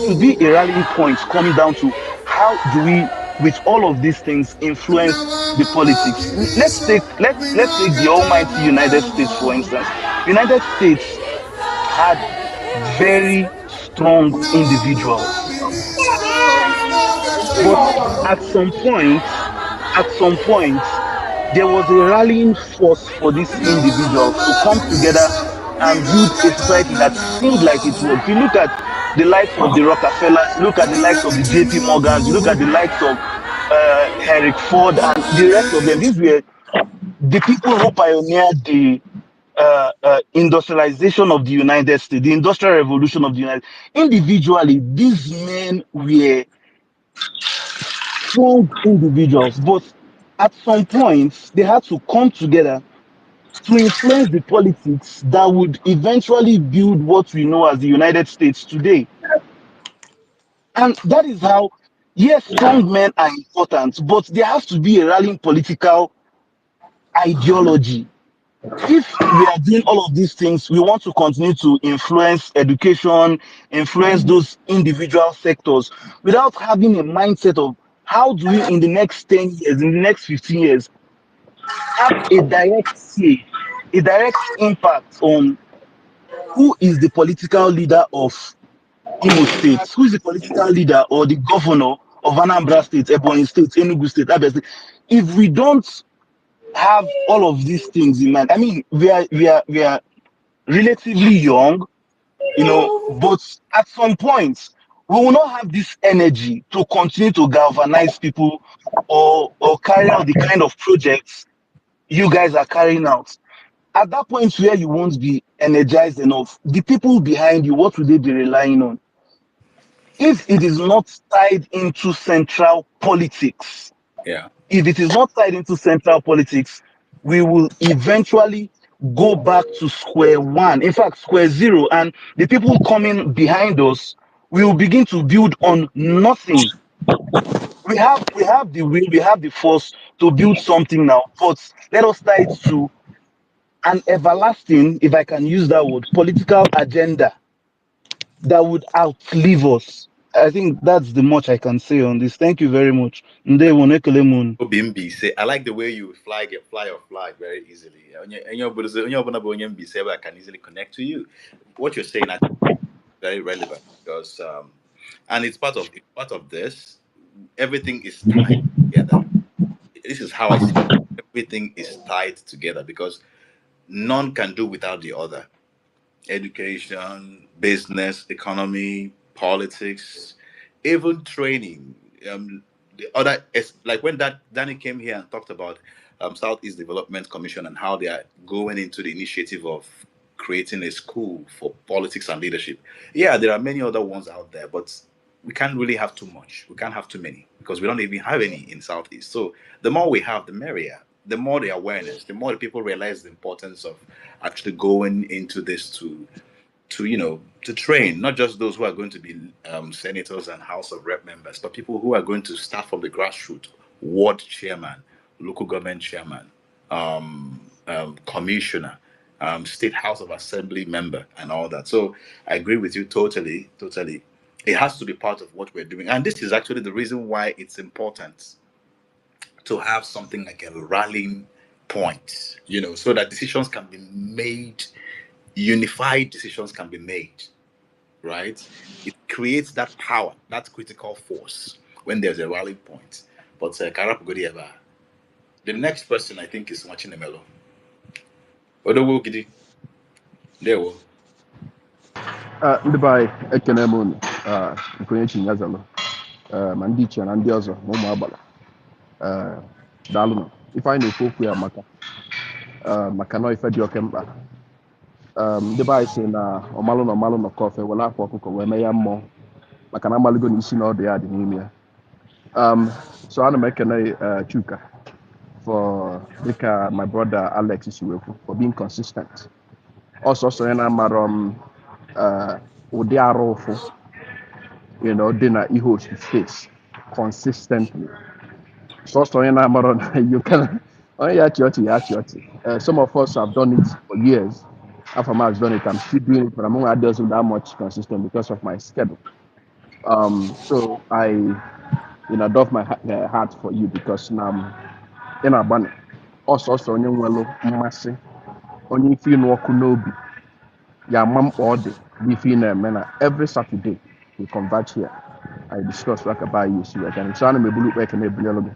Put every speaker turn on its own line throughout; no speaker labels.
should be a rallying point coming down to how do we, with all of these things, influence the politics. Let's take the almighty United States, for instance. United States had very strong individuals, but at some point, at some point, there was a rallying force for these individuals to come together and build a society that seemed like it worked. You look at the likes of the Rockefellers, you look at the likes of the JP Morgans, you look at the likes of Henry Ford and the rest of them. These were the people who pioneered the industrialization of the United States, the industrial revolution of the United States. Individually, these men were strong individuals, but at some point, they had to come together to influence the politics that would eventually build what we know as the United States today. And that is how, yes, strong men are important, but there has to be a rallying political ideology. If we are doing all of these things, we want to continue to influence education, influence those individual sectors without having a mindset of how do we, in the next 10 years, in the next 15 years, have a direct say, a direct impact on who is the political leader of Imo State, who is the political leader or the governor of Anambra State, Ebonyi State, Enugu State, Abia State. If we don't have all of these things in mind, I mean, we are relatively young, you know, but at some point we will not have this energy to continue to galvanize people or carry out the kind of projects you guys are carrying out. At that point where you won't be energized enough, the people behind you, what will they be relying on? If it is not tied into central politics,
Yeah.
if it is not tied into central politics, we will eventually go back to square one. In fact, square zero. And the people coming behind us will begin to build on nothing. We have the will, we have the force to build something now, but let us tie it to an everlasting, if I can use that word, political agenda that would outlive us. I think that's the much I can say on this. Thank you very much. Ndewo, nekele mun.
Obimbi say, I like the way you fly your flag very easily. And your I can easily connect to you. What you're saying, I think, is very relevant because, and it's part of this. Everything is tied together. This is how I see it. Everything is tied together because none can do without the other. Education, business, economy, politics, even training. The other is like when that Danny came here and talked about Southeast Development Commission and how they are going into the initiative of creating a school for politics and leadership. Yeah, there are many other ones out there, but we can't really have too much. We can't have too many because we don't even have any in Southeast. So the more we have, the merrier. The more the awareness, the more the people realize the importance of actually going into this to train not just those who are going to be senators and House of Rep members, but people who are going to start from the grassroots, ward chairman, local government chairman, commissioner, state House of Assembly member, and all that. So I agree with you totally, totally. It has to be part of what we're doing, and this is actually the reason why it's important to have something like a rallying point, so that decisions can be made, unified decisions can be made, right? It creates that power, that critical force when there's a rallying point. But Karap Godieva, the next person I think is watching the mellow. Odowo Gidi, there we
ndị be anyị ekene m unu nkonye chinyazalụ ma ndị iche na ndị ọzọ ma ụmụ agbala daalụnụ ife anyị na-ekwu okwu ya maka na ife dị oke mkpa ndị be anyị si na ọmalụ nọ kọfe were akwa ọkụkọ wee mee ya mmụọ maka na amalụgo na isi na ọdụ ya dị n'ime ya so ana m ekene Chuka for dịka my brother Alex si wee kwu for being consistent ọsọsọ ya na-amarọ ụdị arụ ụfụ dị na ihe otu face consistently sọsọ onye na-amarọ na onye ya achị ọchị some of us have done it for years. Half of us done it, I'm still doing it, but I'm not doing that much consistent because of my schedule. So I, doff my heart for you because now in Abane, also onye nwelu mmasị onye ife ịnụ ọkụ n'obi ya ama mkpa ọ dị n'ife ị na-eme na every Saturday we converge here I discuss like about you see again so ana m ebulu kpe ekene ebuli ọlụ gị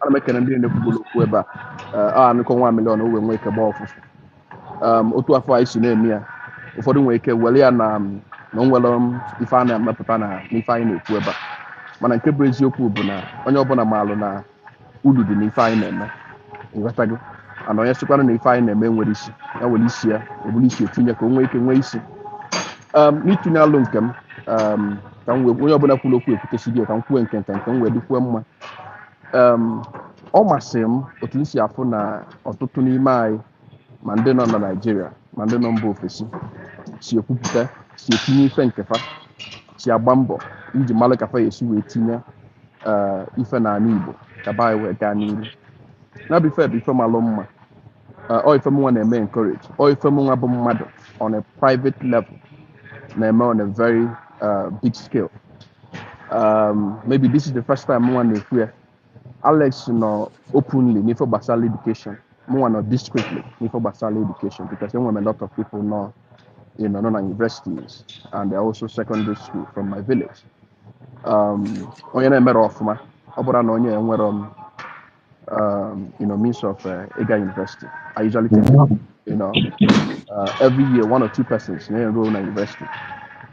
ana m ekene ndị na-ekwugbolo okwu ebe a anụkọ $1 million owe nwe ike gbaa ọfụfụ otu afọ anyị si na-eme ya ụfọdụ nwere ike were ya na nwere ife a na-emepụta na n'ife anyị na-ekwu ebe a mana nke bụ eziokwu bụ na onye ọbụla maalụ na ulu dị n'ife anyị na-eme nghọtago ana onye sịkwana na ife anyị na-eme nwere isi ya nwere isi ya ebulu isi etinye ka o nwee ike nwee isi n'itinye alụ nke m ka m wee onye ọbụla kwuru okwu ekwutesi gị ka m kwuo nke m wee dịkwuo mma ọ masịrị m otu m si afụ na ọtụtụ n'ime anyị ma ndị nọ na Naịjirịa ma ndị nọ mba ofesi si ekwupụta si etinye ife nkefa si agba mbọ iji malụ ka fa esi wee tinye ife n'ala Igbo ka ba anyị wee gaa n'ihu na bụ ife malụ mma ọ ife m nwa na-eme encourage ọ ife m nwa bụ mmadụ on a private level na-eme on a very big scale maybe this is the first time m nwa na-ekwu ya Alex nọ openly n'ife gbasara education more not discreetly for basal education because there were a lot of people know, not universities and they're also secondary school from my village. Onye na-emere ọfụma ọ bụrụ na onye nwere means of Ega University. I usually tell every year 1 or 2 persons enroll in university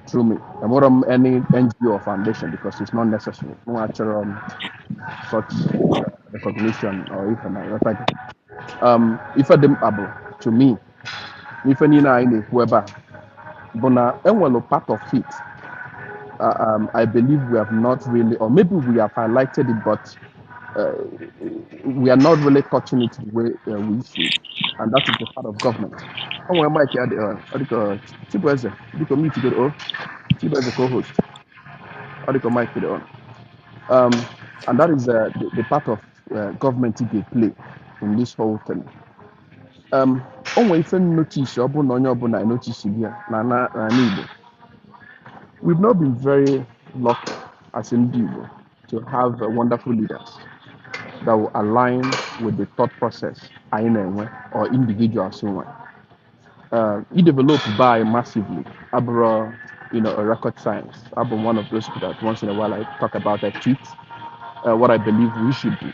through me. I'm not any NGO or foundation because it's not necessary. No actual such recognition or even if them able to me, if any in whoever, but part of it. I believe we have not really, or maybe we have highlighted it, but we are not really touching it the way we should, and that is the part of government. Oh, I might add, Chibweze, because me to get Chibweze co-host, or Mike to the on. And that is the part of government they play in this whole thing. Onwe ife notice ọ bụ na onye ọbụla notice here na Igbo. We've not been very lucky as in Igbo to have wonderful leaders that will align with the thought process or individuals who he developed by massively. Abro, a rocket science. I'm one of those people that once in a while I talk about a tweet, what I believe we should do.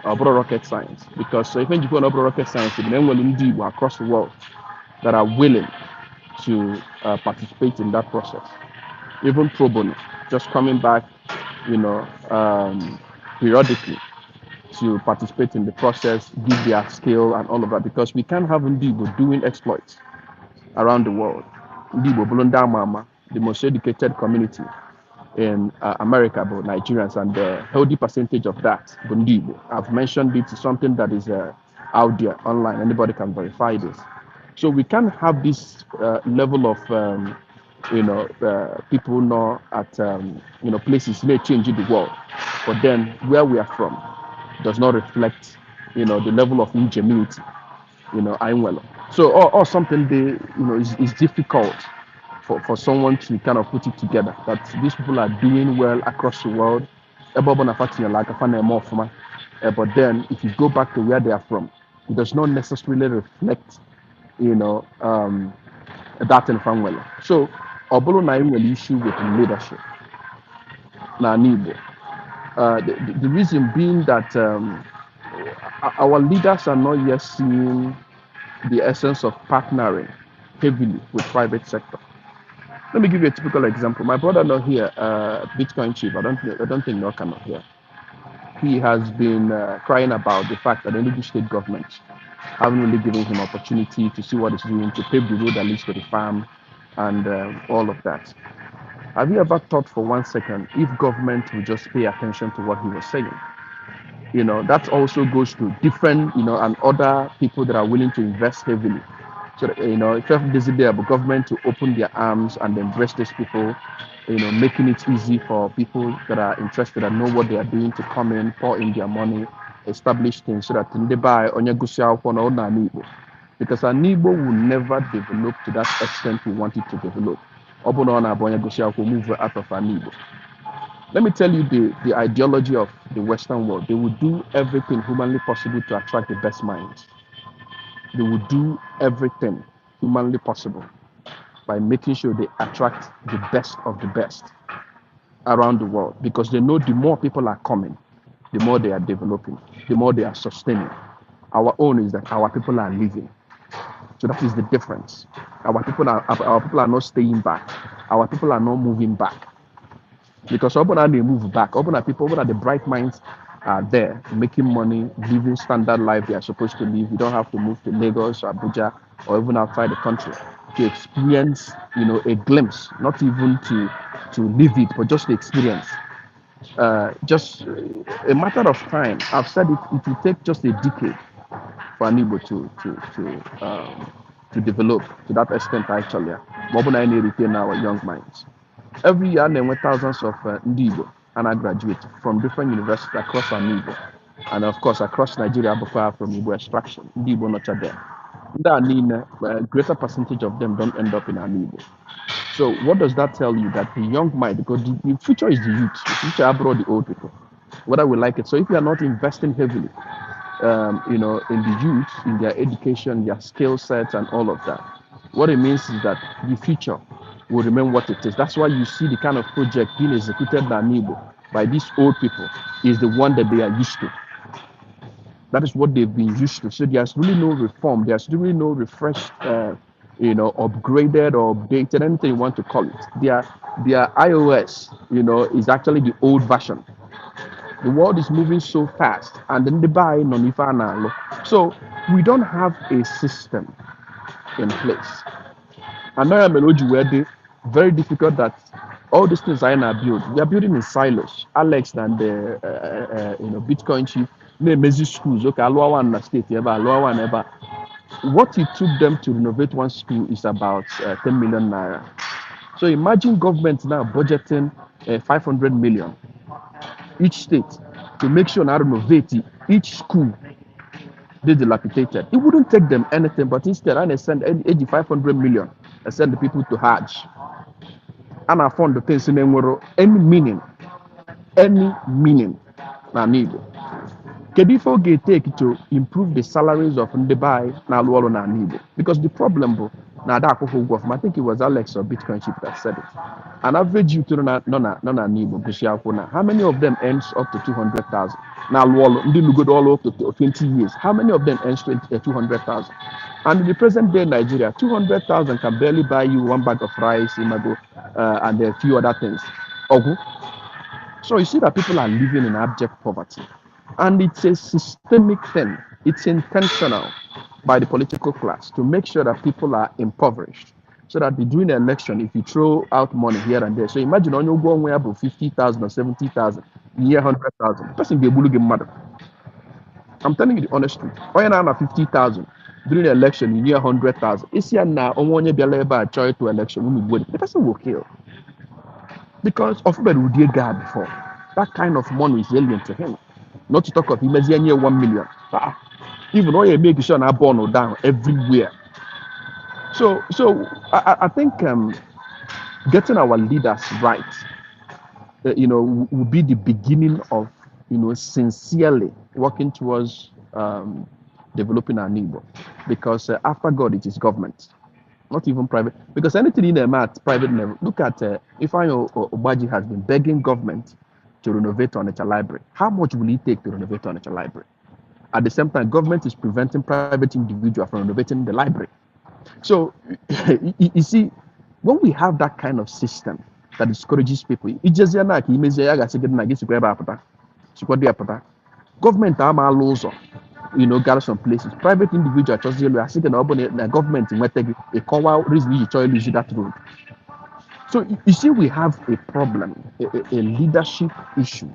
About rocket science, because so if you go about rocket science, then will indeed across the world that are willing to participate in that process, even pro bono, just coming back, periodically to participate in the process, give their skill and all of that, because we can't have Ndibo doing exploits around the world. Ndibo, Bulunda Mama, the most educated community in America, but Nigerians, and the healthy percentage of that, Bundibo. I've mentioned it is something that is out there online. Anybody can verify this. So we can have this level of, people know at, places may change in the world, but then where we are from does not reflect, the level of ingenuity, I'm well. So, or something they, is difficult for someone to kind of put it together that these people are doing well across the world. But then if you go back to where they are from, it does not necessarily reflect, that in Fanwell. So Obolo na will issue with leadership. Na Nibo. The reason being that our leaders are not yet seeing the essence of partnering heavily with private sector. Let me give you a typical example. My brother not here, Bitcoin chief. I don't think Norca not here. He has been crying about the fact that the Enugu state government haven't really given him opportunity to see what he's doing to pave the road that leads to the farm and all of that. Have you ever thought for 1 second if government would just pay attention to what he was saying? That also goes to different, and other people that are willing to invest heavily. So, if you have desire the government to open their arms and embrace these people, making it easy for people that are interested and know what they are doing to come in, pour in their money, establish things so that they buy on your Igbo. Because an Igbo will never develop to that extent we want it to develop. Move out of an Igbo. Let me tell you the ideology of the Western world. They will do everything humanly possible to attract the best minds. They will do everything humanly possible by making sure they attract the best of the best around the world because they know the more people are coming, the more they are developing, the more they are sustaining. Our own is that our people are living. So that is the difference. Our people are not staying back. Our people are not moving back. Because often they move back. Often the bright minds are there making money, living standard life they are supposed to live. You don't have to move to Lagos or Abuja or even outside the country to experience, a glimpse, not even to live it, but just to experience. Just a matter of time. I've said it will take just a decade for an Igbo to develop to that extent actually. More than any retain our young minds. Every year, there were thousands of Igbo and I graduate from different universities across an Igbo. And of course, across Nigeria, before from Igbo extraction, Igbo not there. That mean a greater percentage of them don't end up in an Igbo. So what does that tell you? That the young mind, because the future is the youth, the future abroad the old people, whether we like it. So if you are not investing heavily, in the youth, in their education, their skill sets, and all of that. What it means is that the future will remain what it is. That's why you see the kind of project being executed by Nibo, by these old people, is the one that they are used to. That is what they've been used to. So there's really no reform. There's really no refreshed, upgraded or updated, anything you want to call it. Their iOS, is actually the old version. The world is moving so fast, and then they buy non. So we don't have a system in place. And now Meloji where they very difficult that all these things are not built. We are building in silos. Alex and the Bitcoin chief, Mezi schools. Okay, Aloha one state ever, Aloha one ever. What it took them to renovate one school is about 10 million naira. So imagine government now budgeting 500 million each state to make sure now renovate each school they dilapidated. It wouldn't take them anything, but instead, I send 500 million and send the people to Hajj. And I found the things in any meaning. Na Igbo. Kedu ife oge take to improve the salaries of ndị bai na-alụ ọrụ na Igbo? Because the problem bụ na ada akwụkwọ ụgwọ ọfụma. I think it was Alex or Bitcoin Chip that said it. An average youth no na Igbo gụsị akwụkwọ na how many of them earns up to 200,000? Na-alụ ọrụ ndị lụgodo ọrụ up to 20 years. How many of them earns 200,000? And in the present day in Nigeria, 200,000 can barely buy you one bag of rice, imago, and a few other things. So you see that people are living in abject poverty. And it's a systemic thing. It's intentional by the political class to make sure that people are impoverished. So that during the election, if you throw out money here and there, so imagine on your go way about 50,000 or 70,000, near 100,000, person be able to mother. I'm telling you the honest truth. When I'm at 50,000 during the election, you near 100,000. It's here now. On one year, choice to election, the person will kill because of what we did God before. That kind of money is alien to him. Not to talk of him as near 1 million. Even though you make sure I born or down everywhere. So I think getting our leaders right, will be the beginning of sincerely working towards developing our Igbo. Because after God, it is government, not even private. Because anything in a private level, look at Ifeanyi Obaji has been begging government to renovate Onitsha Library. How much will it take to renovate Onitsha Library? At the same time, government is preventing private individuals from renovating the library. So, you see, when we have that kind of system that discourages people, government gather some places. Private individuals just the government in a reason you use that road. So you see, we have a problem, a leadership issue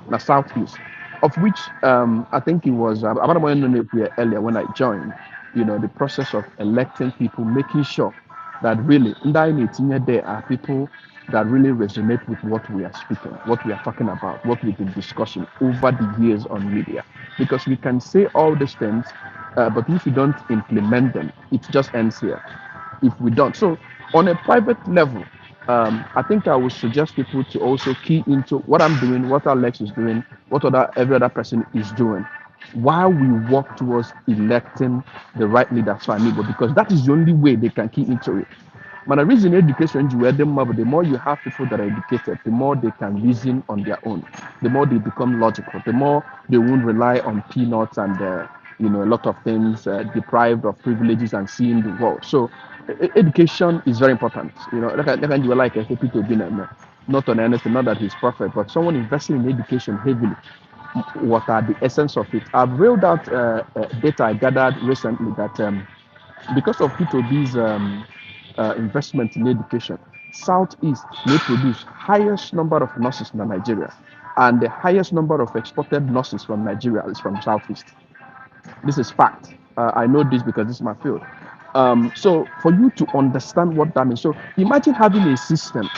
in the Southeast, of which I think it was earlier when I joined, the process of electing people, making sure that really there are people that really resonate with what we are speaking, what we are talking about, what we've been discussing over the years on media. Because we can say all these things, but if we don't implement them, it just ends here. If we don't. So on a private level, I think I would suggest people to also key into what I'm doing, what Alex is doing, what every other person is doing, while we work towards electing the right leaders for Amigo, because that is the only way they can key into it. But the reason education, the more you have people that are educated, the more they can reason on their own, the more they become logical, the more they won't rely on peanuts and a lot of things, deprived of privileges and seeing the world. So education is very important. Like you were like Peter Obi, not on anything, not that he's perfect, but someone investing in education heavily. What are the essence of it? I've reeled out data I gathered recently that because of P2B's investment in education, Southeast may produce highest number of nurses in Nigeria, and the highest number of exported nurses from Nigeria is from Southeast. This is fact. I know this because this is my field. So for you to understand what that means, so imagine having a system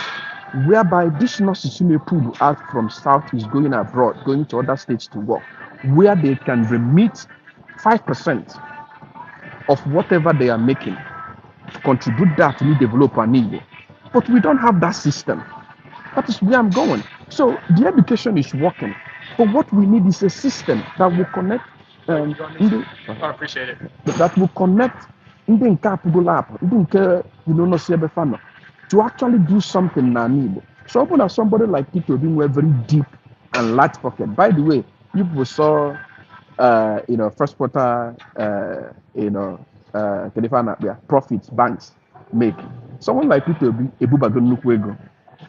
whereby these nurses who may pull out from South is going abroad, going to other states to work, where they can remit 5% of whatever they are making to contribute that to develop an Igbo. But we don't have that system. That is where I'm going. So the education is working. But what we need is a system that will connect I appreciate it. That will connect ndị nke apụgola apụ, ndị nke no si ebe fa nọ, to actually do something na Igbo. So open as somebody like Peter Obi with very deep and large pocket. By the way, you saw first quarter profits banks make. Someone like Peter Obi ebubago nnukwu ego.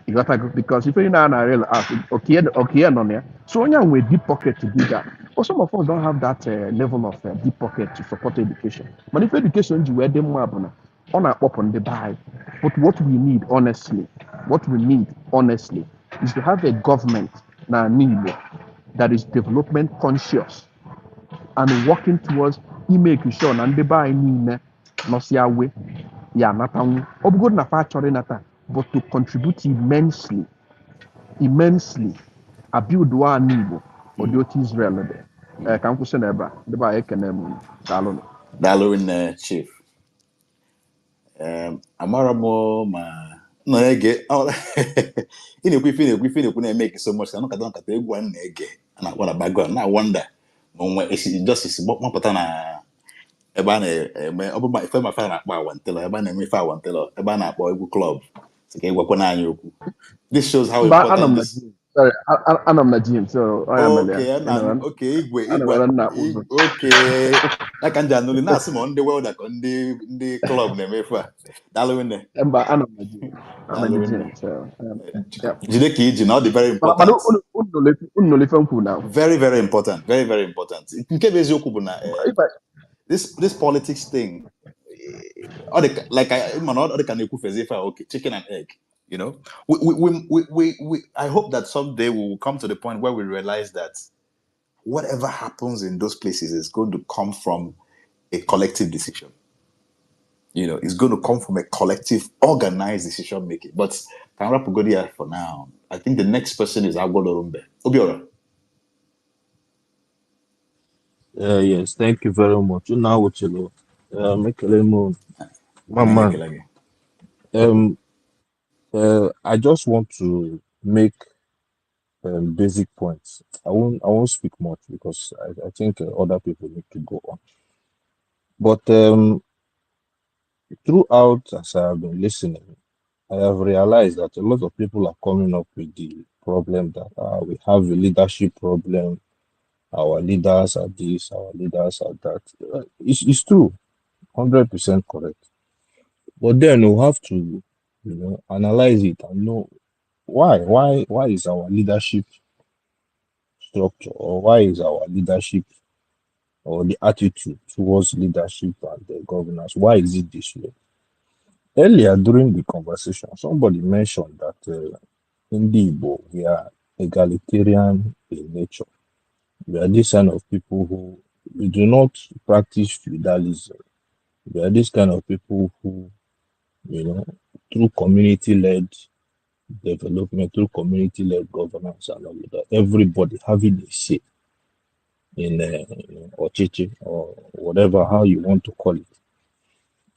You got to go because if you're not real okay, no there. So when you're with deep pocket to do that, but some of us don't have that level of deep pocket to support education. But if education you wear them more on our up on the buy. But what we need honestly is to have a government now that is development conscious and working towards making sure na ndị be anyị niile nọsi awe ya natanwu ọ bụgodị na fa achọrọ ịnata but to contribute immensely abuild anyị Igbo ọ dị otu Israel dị ka m kwụsị n'ebe a ndị be anyị ekene m daalụ
daalụ chief amara m ma nọ na-ege ị na-ekwu ife na-ekwu na-eme so much ka nkata egwu a na-ege a na-akpọ na background na wonder ma onwe justice gbapụta na ebe a na-eme ọ bụ ma ife mafa na-akpọ awantelo ebe a na-eme ife awantelo ebe a na-akpọ egwu club ka ịgwakwana anyị okwu. This shows how important this.
Sorry, I'm not Jim, so I am
okay, Igwe. Okay. I can januli na asị ma ndị welda ka ndị club na-emefu a. Daalụ nne.
Mba, I'm not Jim, so
jide ka iji na ọ dị very important. Very, very important. Very, very important. Nke bụ eziokwu bụ na this politics thing, like I can okay, chicken and egg. You know, I hope that someday we will come to the point where we realize that whatever happens in those places is going to come from a collective decision. You know, it's going to come from a collective, organized decision making. But can wrap Godia for now. I think the next person is Agwodorumbe. Obiora.
Yes, thank you very much. Now what you know, make a little Mama. I just want to make basic points. I won't speak much because I think other people need to go on. But throughout, as I have been listening, I have realized that a lot of people are coming up with the problem that we have a leadership problem. Our leaders are this, our leaders are that. It's true, 100% correct. But then we have to, analyze it and know why is our leadership structure, or why is our leadership or the attitude towards leadership and the governance, why is it this way? Earlier during the conversation, somebody mentioned that in the Igbo, we are egalitarian in nature. We are this kind of people who we do not practice feudalism. We are this kind of people who, through community-led development, through community-led governance and all of that, everybody having a say in Ochichi or whatever, how you want to call it.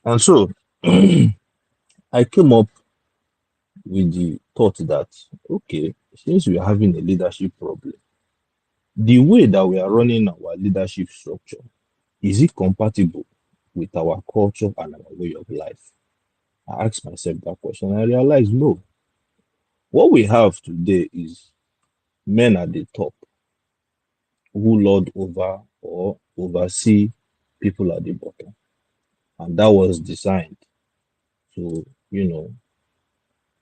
And so I came up with the thought that, okay, since we are having a leadership problem, the way that we are running our leadership structure, is it compatible with our culture and our way of life? I asked myself that question. I realized no. What we have today is men at the top who lord over or oversee people at the bottom. And that was designed to,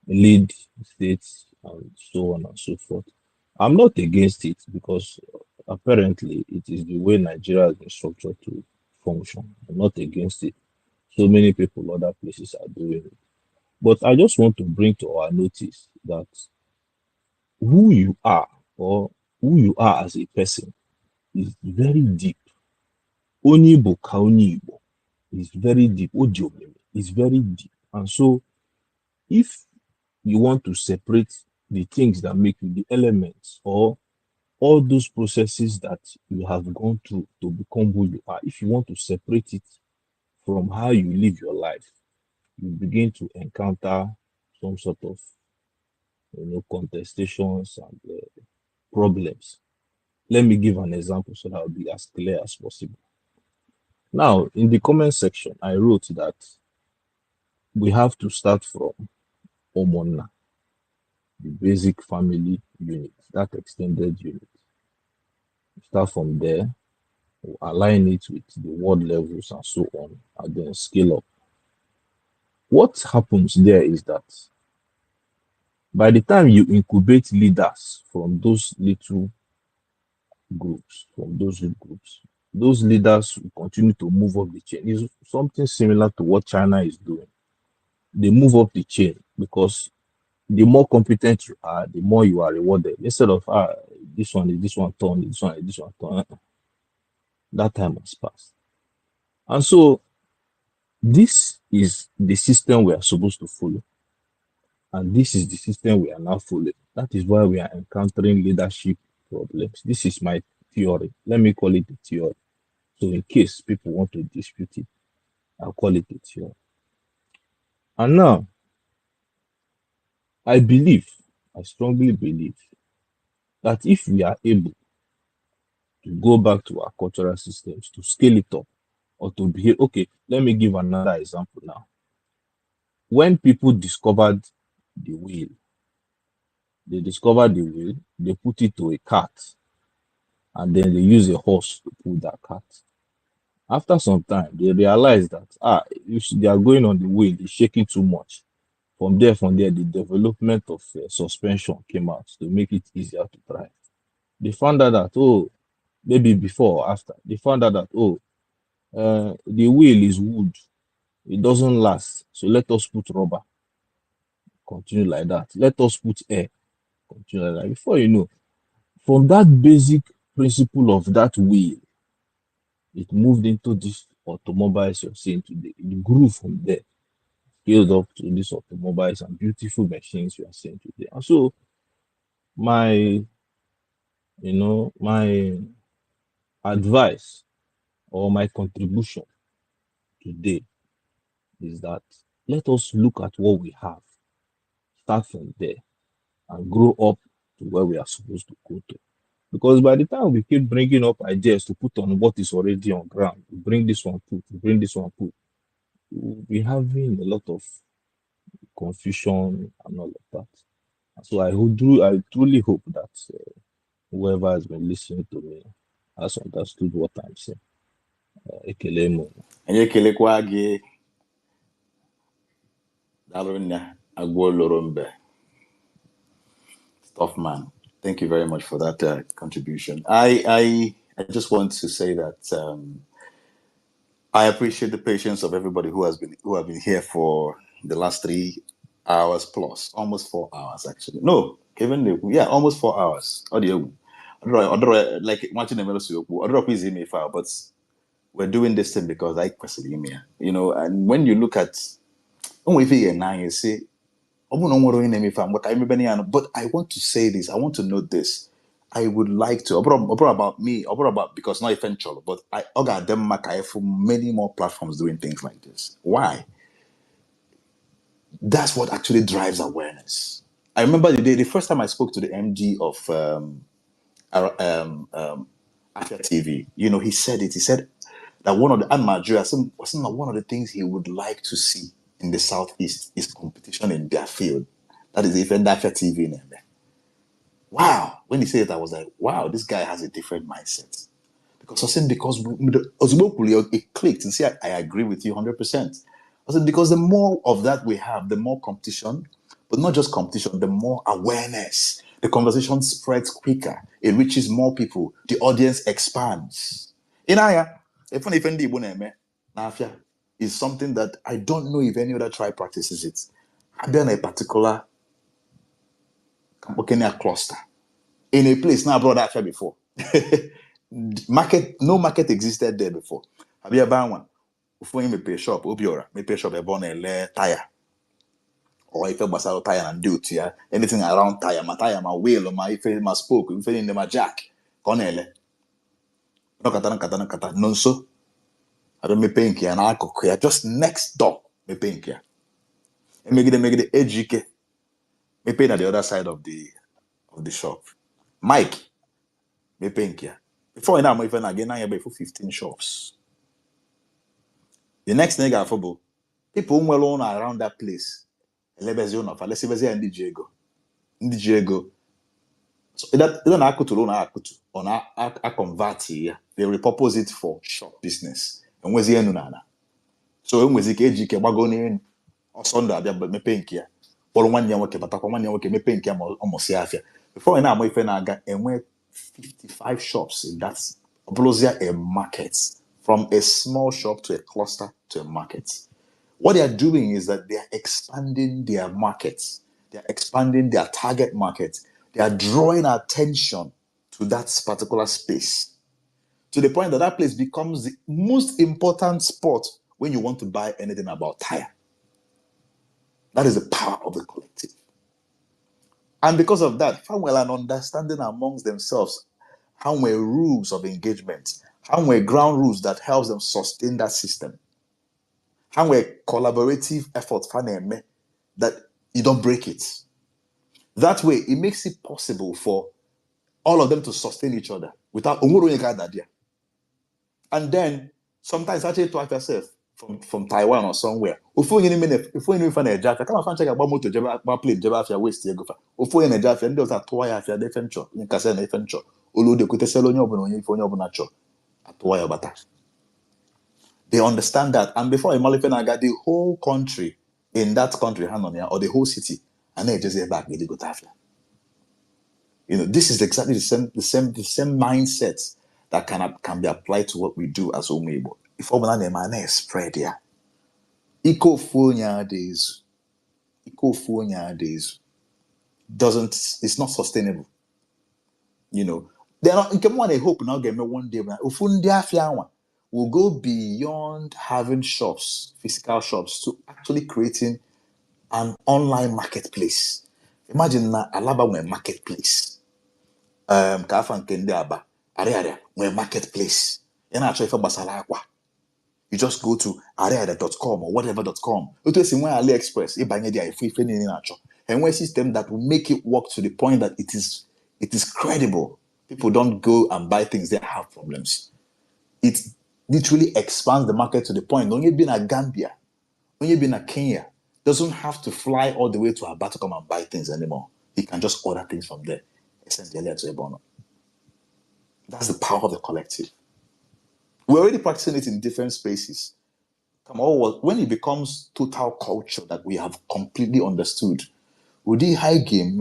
lead states and so on and so forth. I'm not against it because apparently it is the way Nigeria has been structured to function. I'm not against it. So many people other places are doing it. But I just want to bring to our notice that who you are or who you are as a person is very deep. Onye Igbo ka onye Igbo is very deep. Ojiomeme is very deep. And so if you want to separate the things that make you the elements or all those processes that you have gone through to become who you are, if you want to separate it from how you live your life, you begin to encounter some sort of contestations and problems. Let me give an example so that I'll be as clear as possible. Now, in the comment section, I wrote that we have to start from Omona, the basic family unit, that extended unit. Start from there, align it with the ward levels and so on, and then scale up. What happens there is that by the time you incubate leaders from those little groups, those leaders will continue to move up the chain. It's something similar to what China is doing. They move up the chain because the more competent you are, the more you are rewarded. Instead of this one is this one turn, this one is this one turn. That time has passed. And so this is the system we are supposed to follow. And this is the system we are now following. That is why we are encountering leadership problems. This is my theory. Let me call it a theory. So in case people want to dispute it, I'll call it a theory. And now, I strongly believe that if we are able to go back to our cultural systems, to scale it up, or to behave, okay, let me give another example now. When people discovered the wheel, they put it to a cart, and then they use a horse to pull that cart. After some time, they realized that if they are going on the wheel, it's shaking too much. From there, the development of suspension came out to make it easier to drive. They found out that, maybe before or after, they found out that, the wheel is wood. It doesn't last. So let us put rubber. Continue like that. Let us put air. Continue like that. Before you know, from that basic principle of that wheel, it moved into this automobiles you're seeing today. It grew from there, scaled up to these automobiles and beautiful machines you are seeing today. And so my my advice or my contribution today is that let us look at what we have, start from there, and grow up to where we are supposed to go to. Because by the time we keep bringing up ideas to put on what is already on ground, we bring this one put, we bring this one put, we'll be having a lot of confusion and all of that. So I truly hope that whoever has been listening to me has understood what I'm saying. Ekelemo.
Anyị ekelekwa gị daalụ nne agwọ loro mbe. Tough man. Thank you very much for that contribution. I just want to say that I appreciate the patience of everybody who have been here for the last 3 hours plus, almost 4 hours actually. No, almost 4 hours. Audio, like watching the middle, but we're doing this thing because I personally, and when you look at you see, but I want to say this. I want to note this. I would like to about me, about because not eventual, but I got them for many more platforms doing things like this. Why? That's what actually drives awareness. I remember the first time I spoke to the MD of Afia TV. He said it. He said that one of the one of the things he would like to see in the Southeast is competition in their field. That is even Afia TV. Wow. When he said it, I was like, wow, this guy has a different mindset. Because it clicked and see, I agree with you 100%. I said, because the more of that we have, the more competition, but not just competition, the more awareness. The conversation spreads quicker. It reaches more people. The audience expands. In Aya, if one even Nafia is something that I don't know if any other tribe practices it. I've been a particular Kampokenia cluster in a place now I brought that before. No market existed there before. Have you ever one? Before you pay shop, Obiora, me pay shop a bonnet tire. Or if you basal tire and duty, anything around tire, my wheel, or my spoke, if in my jack, Conele. No kata, non so. I don't me paying here and I cook here just next door. Me paying here. And make it edgy. Me paying at the other side of the shop. Mike, me paying here. Before I'm even again, I have 15 shops. The next thing I football, people who were around that place, let's say Ndi Diego. So that don't akutu on a convert here. They repurpose it for shop business. And where's the nana? So when was it ejike bagoni or Sunday abia me pay here. But one year work but one year work me pay here almost here. Before now my friend aga and went 55 shops in that Apolosia a market. From a small shop to a cluster to a market. What they are doing is that they are expanding their markets. They are expanding their target market. They are drawing attention to that particular space to the point that that place becomes the most important spot when you want to buy anything about tire. That is the power of the collective. And because of that, found well an understanding amongst themselves how were rules of engagement, how were ground rules that helps them sustain that system, how were collaborative efforts that you don't break it. That way, it makes it possible for all of them to sustain each other without idea. And then sometimes actually to yourself from Taiwan or somewhere. If you find a Jaffa, come and check about motor plane Jaffa waste go for. If you in a Jaffa, and those are toy after different show. You can say different show. Olu de kute selo nyo bono if onyo bono cho. Atoya bata. They understand that, and before Imalife got the whole country in that country hand on here, or the whole city, and then just back they go to this is exactly the same mindset that can be applied to what we do as Omebo. If man spread here, eco-fonia days it's not sustainable. They're not. They hope now get me one day. Will go beyond having shops, physical shops, to actually creating an online marketplace. Imagine na Alaba were marketplace. Kafan Kende Aba, Area were marketplace. You just go to area.com or whatever.com. It is in AliExpress. And one system that will make it work to the point that it is credible. People don't go and buy things that have problems. It literally expands the market to the point. When you've been at Gambia, when you've been at Kenya, doesn't have to fly all the way to Aba to come and buy things anymore. He can just order things from there. Essentially, to Ebono. That's the power of the collective. We're already practicing it in different spaces. When it becomes total culture that we have completely understood, would the high game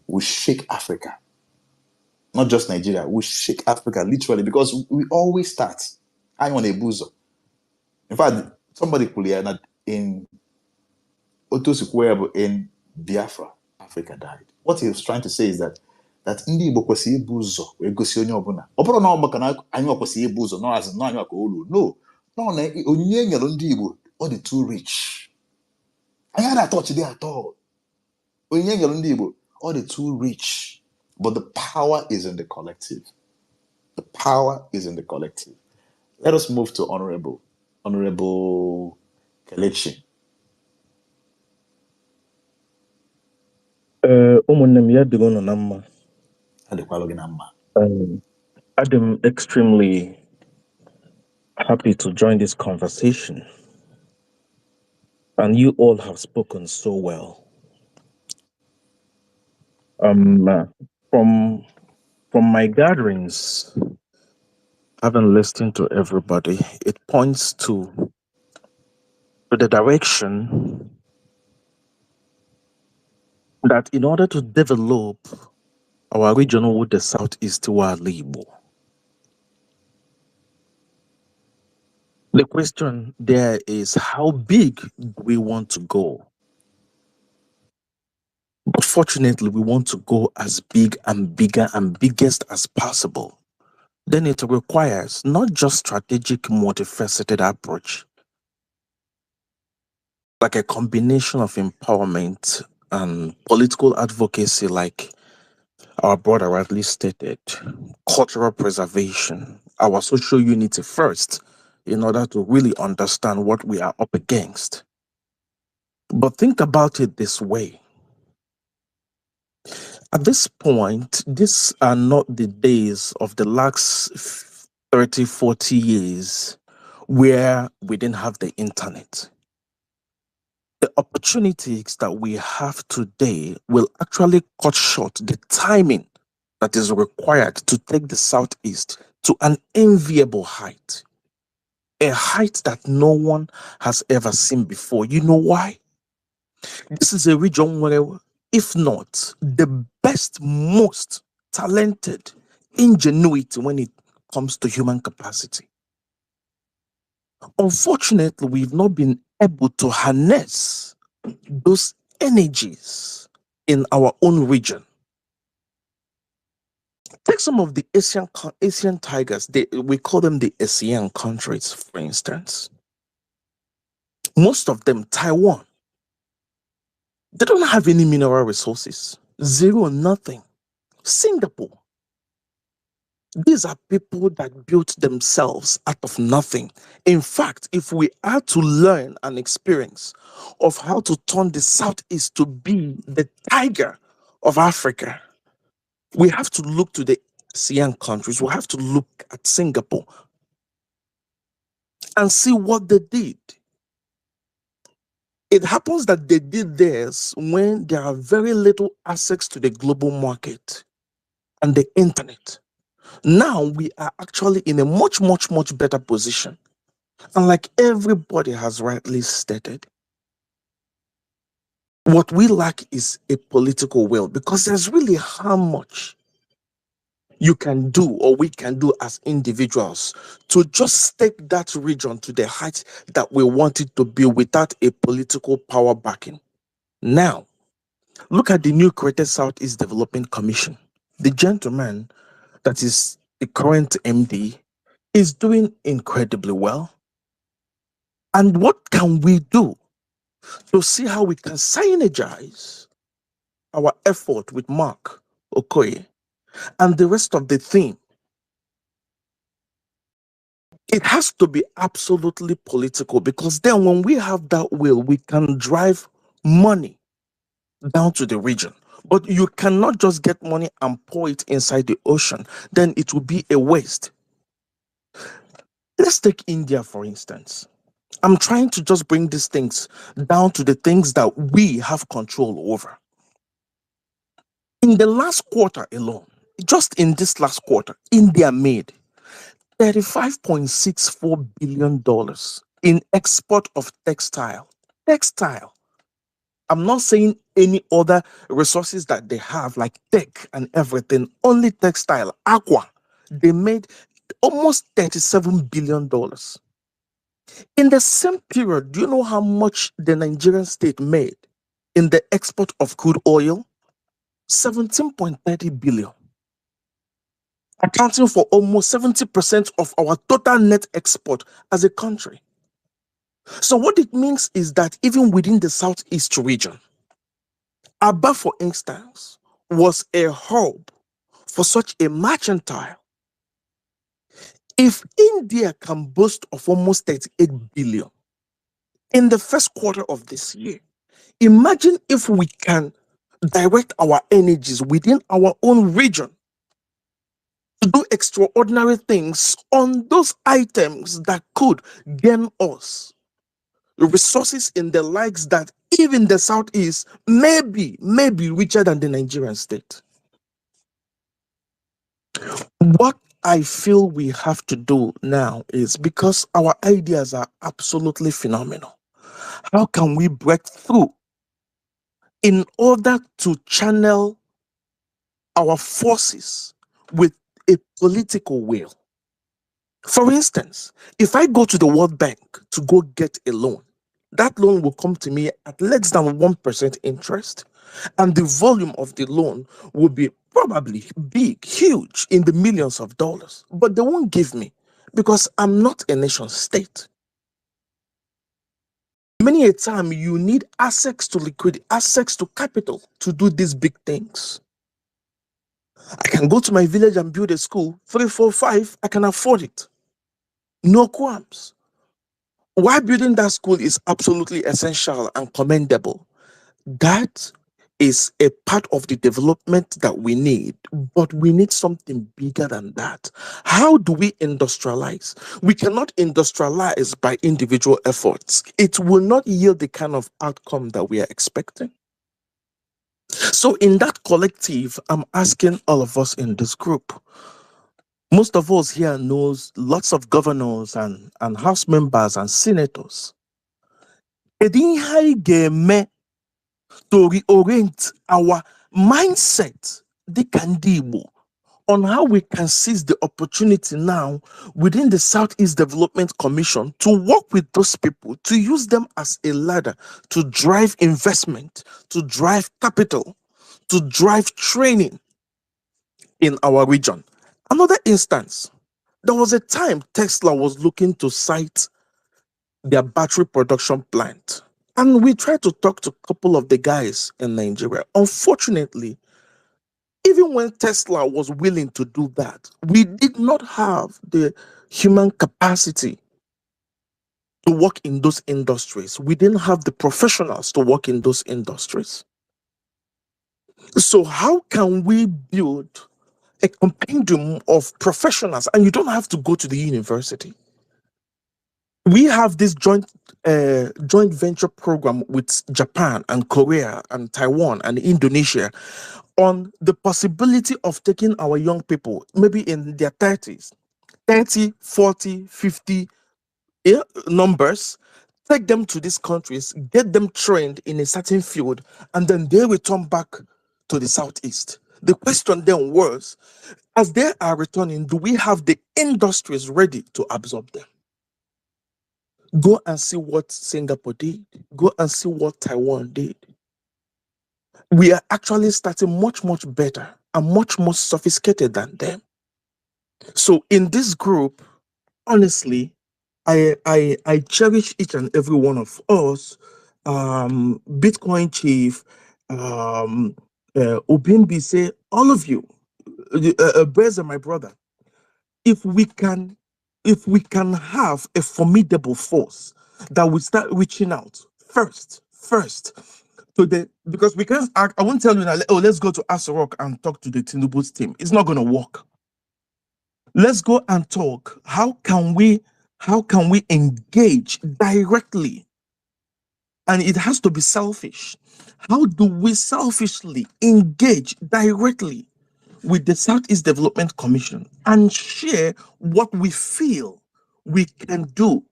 will shake Africa. Not just Nigeria, will shake Africa literally, because we always start high on a boozer. In fact, somebody put here that in Otosukwebo in Biafra, Africa died. What he was trying to say is that ndị Igbo kwesịrị ibu ụzọ wee gosi onye ọbụla. Ọ bụrụ na ọ maka na anyị kwesịrị ibu ụzọ no anyị aka olu. No. No, onyinye e nyere ndị Igbo ọ dị too rich. Anyị ada touch dị at all. Onyinye e nyere ndị Igbo ọ dị too rich. But the power is in the collective. The power is in the collective. Let us move to Honorable Kelechi.
ụmụnne m ya dịrị unu na mma.
Adekwalo gị na mma.
I'm extremely happy to join this conversation, and you all have spoken so well. Um, from my gatherings, having listened to everybody, it points to the direction that in order to develop our region with the Southeast Igbo, the question there is how big do we want to go? But fortunately, we want to go as big and bigger and biggest as possible. Then it requires not just strategic, multifaceted approach, like a combination of empowerment and political advocacy, like our brother rightly stated, cultural preservation, our social unity first, in order to really understand what we are up against. But think about it this way. At this point, these are not the days of the last 30, 40 years where we didn't have the internet. The opportunities that we have today will actually cut short the timing that is required to take the Southeast to an enviable height, a height that no one has ever seen before. You know why? This is a region where, if not the best, most talented ingenuity when it comes to human capacity. Unfortunately, we've not been able to harness those energies in our own region. Take some of the Asian tigers, we call them the ASEAN countries, for instance. Most of them, Taiwan, they don't have any mineral resources. Zero, nothing. Singapore. These are people that built themselves out of nothing. In fact, if we are to learn an experience of how to turn the Southeast to be the tiger of Africa, we have to look to the ASEAN countries. We have to look at Singapore and see what they did. It happens that they did this when there are very little access to the global market and the internet. Now we are actually in a much, much, much better position. And like everybody has rightly stated, what we lack is a political will, because there's really how much you can do or we can do as individuals to just take that region to the height that we want it to be without a political power backing. Now, look at the new created Southeast Development Commission. The gentleman that is the current MD is doing incredibly well. And what can we do to see how we can synergize our effort with Mark Okoye and the rest of the team? It has to be absolutely political, because then when we have that will, we can drive money down to the region. But you cannot just get money and pour it inside the ocean. Then it will be a waste. Let's take India, for instance. I'm trying to just bring these things down to the things that we have control over. In the last quarter alone, just in this last quarter, India made $35.64 billion in export of textile. Textile. I'm not saying any other resources that they have, like tech and everything, only textile, aqua. They made almost $37 billion. In the same period, do you know how much the Nigerian state made in the export of crude oil? 17.30 billion, accounting for almost 70% of our total net export as a country. So what it means is that even within the Southeast region, Aba, for instance, was a hub for such a mercantile. If India can boast of almost 38 billion in the first quarter of this year, imagine if we can
direct our energies within our own region to do extraordinary things on those items that could gain us resources in the likes that even the southeast may be richer than the Nigerian state. What I feel we have to do now is, because our ideas are absolutely phenomenal, how can we break through in order to channel our forces with a political will? For instance, if I go to the World Bank to go get a loan, that loan will come to me at less than 1% interest, and the volume of the loan will be probably big, huge, in the millions of dollars. But they won't give me because I'm not a nation state. Many a time you need access to liquidity, access to capital to do these big things. I can go to my village and build a school, 3, 4, 5, I can afford it. No qualms. Why building that school is absolutely essential and commendable. That is a part of the development that we need, but we need something bigger than that. How do we industrialize? We cannot industrialize by individual efforts. It will not yield the kind of outcome that we are expecting. So in that collective, I'm asking all of us in this group. Most of us here knows lots of governors and house members and senators. Kedu ihe anyị ga-eme to reorient our mindset dịka ndị Igbo on how we can seize the opportunity now within the Southeast Development Commission to work with those people, to use them as a ladder to drive investment, to drive capital, to drive training in our region. Another instance, there was a time Tesla was looking to site their battery production plant. And we tried to talk to a couple of the guys in Nigeria. Unfortunately, even when Tesla was willing to do that, we did not have the human capacity to work in those industries. We didn't have the professionals to work in those industries. So how can we build a compendium of professionals? And you don't have to go to the university. We have this joint venture program with Japan and Korea and Taiwan and Indonesia on the possibility of taking our young people, maybe in their 30s, 30, 40, 50 numbers, take them to these countries, get them trained in a certain field, and then they return back to the Southeast. The question then was, as they are returning, do we have the industries ready to absorb them? Go and see what Singapore did. Go and see what Taiwan did. We are actually starting much, much better and much more sophisticated than them. So in this group, honestly, I cherish each and every one of us. Bitcoin Chief, Obimbi, say all of you, Breza, my brother. If we can have a formidable force that will start reaching out first to the, because we can't, I won't tell you now, oh, let's go to Asorok and talk to the Tinubu's team. It's not going to work. Let's go and talk. How can we engage directly? And it has to be selfish. How do we selfishly engage directly with the Southeast Development Commission and share what we feel we can do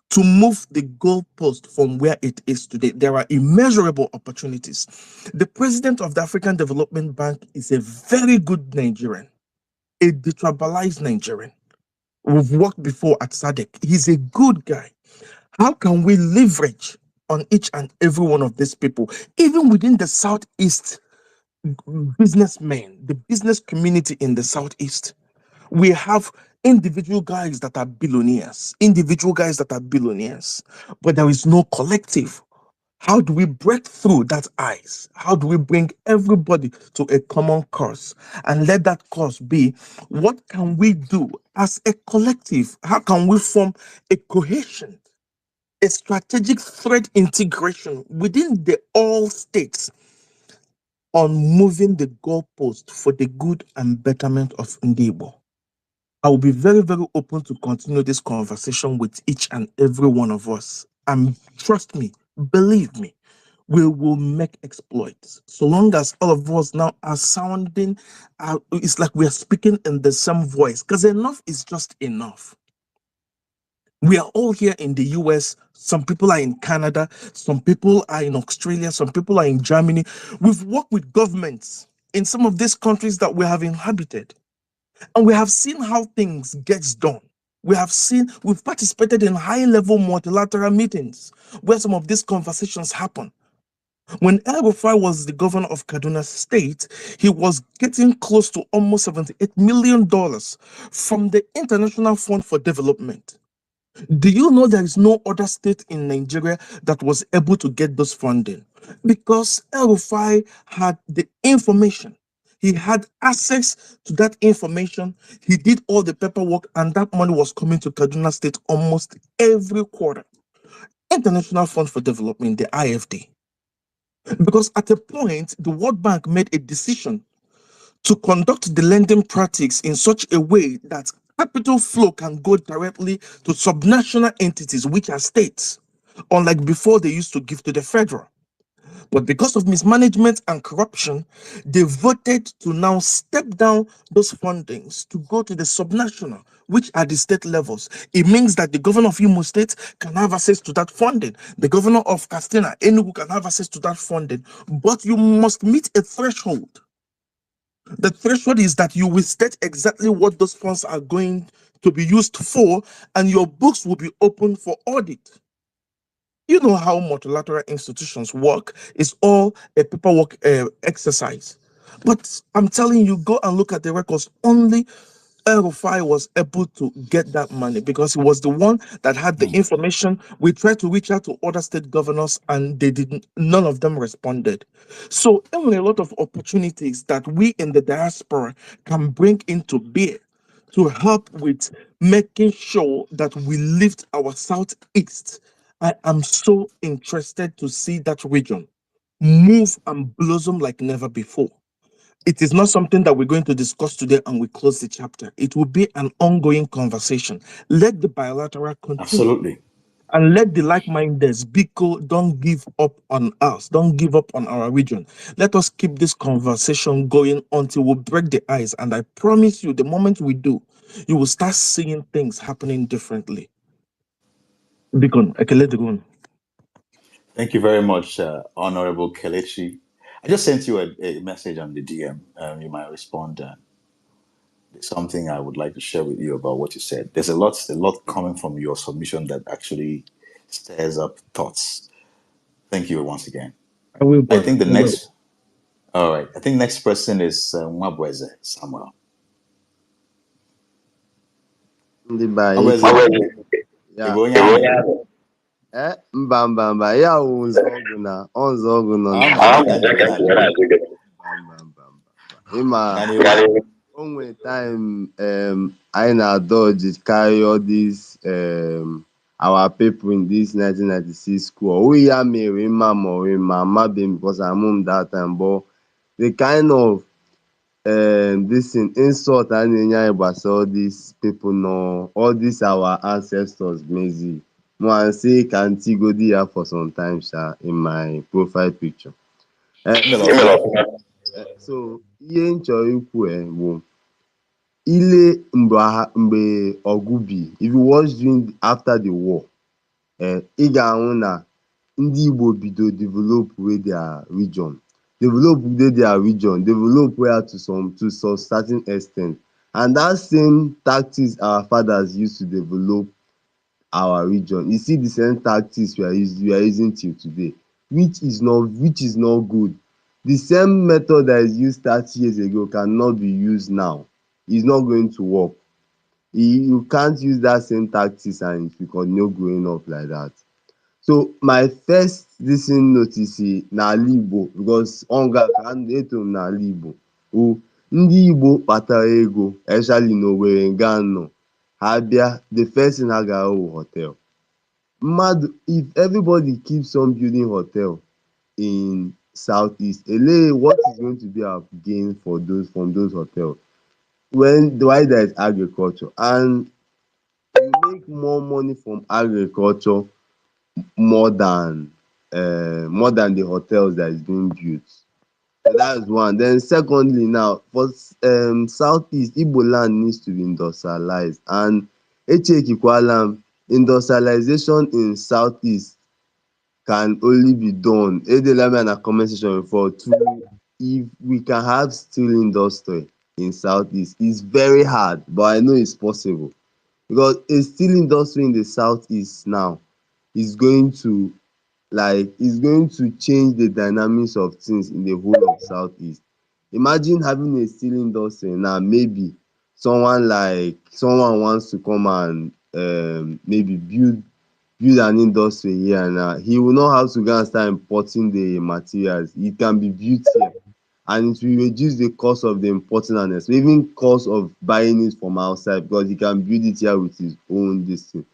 to move the goalpost from where it is today? There are immeasurable opportunities. The president of the African Development Bank is a very good Nigerian, a detribalized Nigerian. We've worked before at SADC. He's a good guy. How can we leverage on each and every one of these people, even within the Southeast businessmen, the business community in the Southeast? We have individual guys that are billionaires, but there is no collective. How do we break through that ice? How do we bring everybody to a common cause and let that cause be, what can we do as a collective? How can we form a cohesion, a strategic thread integration within the all states on moving the goalpost for the good and betterment of Igbo. I will be very, very open to continue this conversation with each and every one of us. And trust me, believe me, we will make exploits. So long as all of us now are sounding, it's like we are speaking in the same voice, because enough is just enough. We are all here in the US. Some people are in Canada. Some people are in Australia. Some people are in Germany. We've worked with governments in some of these countries that we have inhabited. And we have seen how things gets done. We've participated in high-level multilateral meetings where some of these conversations happen. When El Rufai was the governor of Kaduna State, he was getting close to almost $78 million from the International Fund for Development. Do you know there is no other state in Nigeria that was able to get those funding? Because El Rufai had the information. He had access to that information. He did all the paperwork, and that money was coming to Kaduna State almost every quarter. International Fund for Development, the IFD. Because at a point, the World Bank made a decision to conduct the lending practice in such a way that capital flow can go directly to subnational entities, which are states, unlike before they used to give to the federal. But because of mismanagement and corruption, they voted to now step down those fundings to go to the subnational, which are the state levels. It means that the governor of Imo State can have access to that funding. The governor of Castina, Enugu, can have access to that funding. But you must meet a threshold. The threshold is that you will state exactly what those funds are going to be used for, and your books will be open for audit. You know how multilateral institutions work. It's all a paperwork exercise. But I'm telling you, go and look at the records. Only El Rufai was able to get that money because he was the one that had the information. We tried to reach out to other state governors and they didn't, none of them responded. So there were a lot of opportunities that we in the diaspora can bring into bear to help with making sure that we lift our Southeast. I am so interested to see that region move and blossom like never before. It is not something that we're going to discuss today and we close the chapter. It will be an ongoing conversation. Let the bilateral continue.
Absolutely.
And let the like-mindeds, Biko, don't give up on us. Don't give up on our region. Let us keep this conversation going until we break the ice. And I promise you, the moment we do, you will start seeing things happening differently. Biko, I can let it go.
Thank you very much, Honorable Kelechi. I just sent you a message on the DM. You might respond. There's something I would like to share with you about what you said. There's a lot coming from your submission that actually stirs up thoughts. Thank you once again.
I will,
I
brother.
think the
I will.
next, all right. I think next person is Mwabweze Samuel.
ndị be anyị
Mwabweze,
ya
Igbo onye amị.
mba mba mba ya wụ nzọọgụ na nzọọgụ nọ na mba mba mba ịma o nwere time anyị na-adọji carry all this our people in this 1996 school ọwụ ya mere mma ma ọwụ ma amabeghị because amụm that time but the kind of this thing insult a na-enye anyị gbasara all these people nọ all these our ancestors mezi mụ and say ka ntigodi ya for some time in my profile picture so ihe m chọrọ ikwu bụ ile mgbe ọgụ bi if you watch during after the war ị ga-ahụ na ndị Igbo bido develop with their region develop where to some certain extent and that same tactics our fathers used to develop our region you see the same tactics we are using till today which is not good. The same method that is used 30 years ago cannot be used now. It's not going to work. You can't use that same tactics and you continue growing up like that. So my first notice n'ala Igbo because eto m n'ala Igbo bụ ndị Igbo kpatara ego especially n'Owerri nga nọ ha bịa the first thing ha ga-arụ bụ hotel. If everybody keeps on building hotel in southeast, what is going to be our gain for those from those hotels when why there is agriculture, and you make more money from agriculture more than the hotels that is being built. So that's one. Then secondly, now for southeast, Igbo land needs to be industrialized, and Echekikwalam, industrialization in southeast can only be done. Edelami and a comment section before to if we can have steel industry in southeast. It's very hard, but I know it's possible because a steel industry in the southeast now is going to change the dynamics of things in the whole of southeast. Imagine having a steel industry now, maybe someone wants to come and maybe build an industry here now. He will not have to go and start importing the materials. It can be built here, and it will reduce the cost of the importing and even cost of buying it from outside because he can build it here with his own this thing.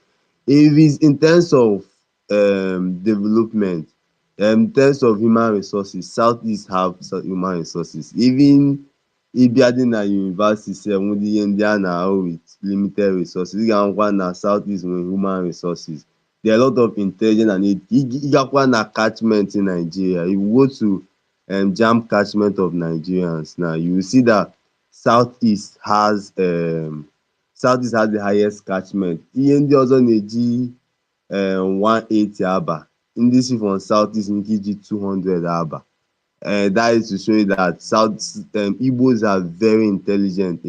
If it's in terms of development, in terms of human resources, southeast have human resources. Even ịbịa dị na university sef nwere ihe ndị a na-ahụ with limited resources. Ị ga-ahụkwa na southeast nwere human resources. There are a lot of intelligent and ị gakwa na catchment in Nigeria. If you go to JAMB catchment of Nigerians now, you will see that southeast has the highest catchment. Ihe ndị ọzọ na-eji 180 aba, ndị si from southeast nke iji 200 aba. That is to show you that Igbos are very intelligent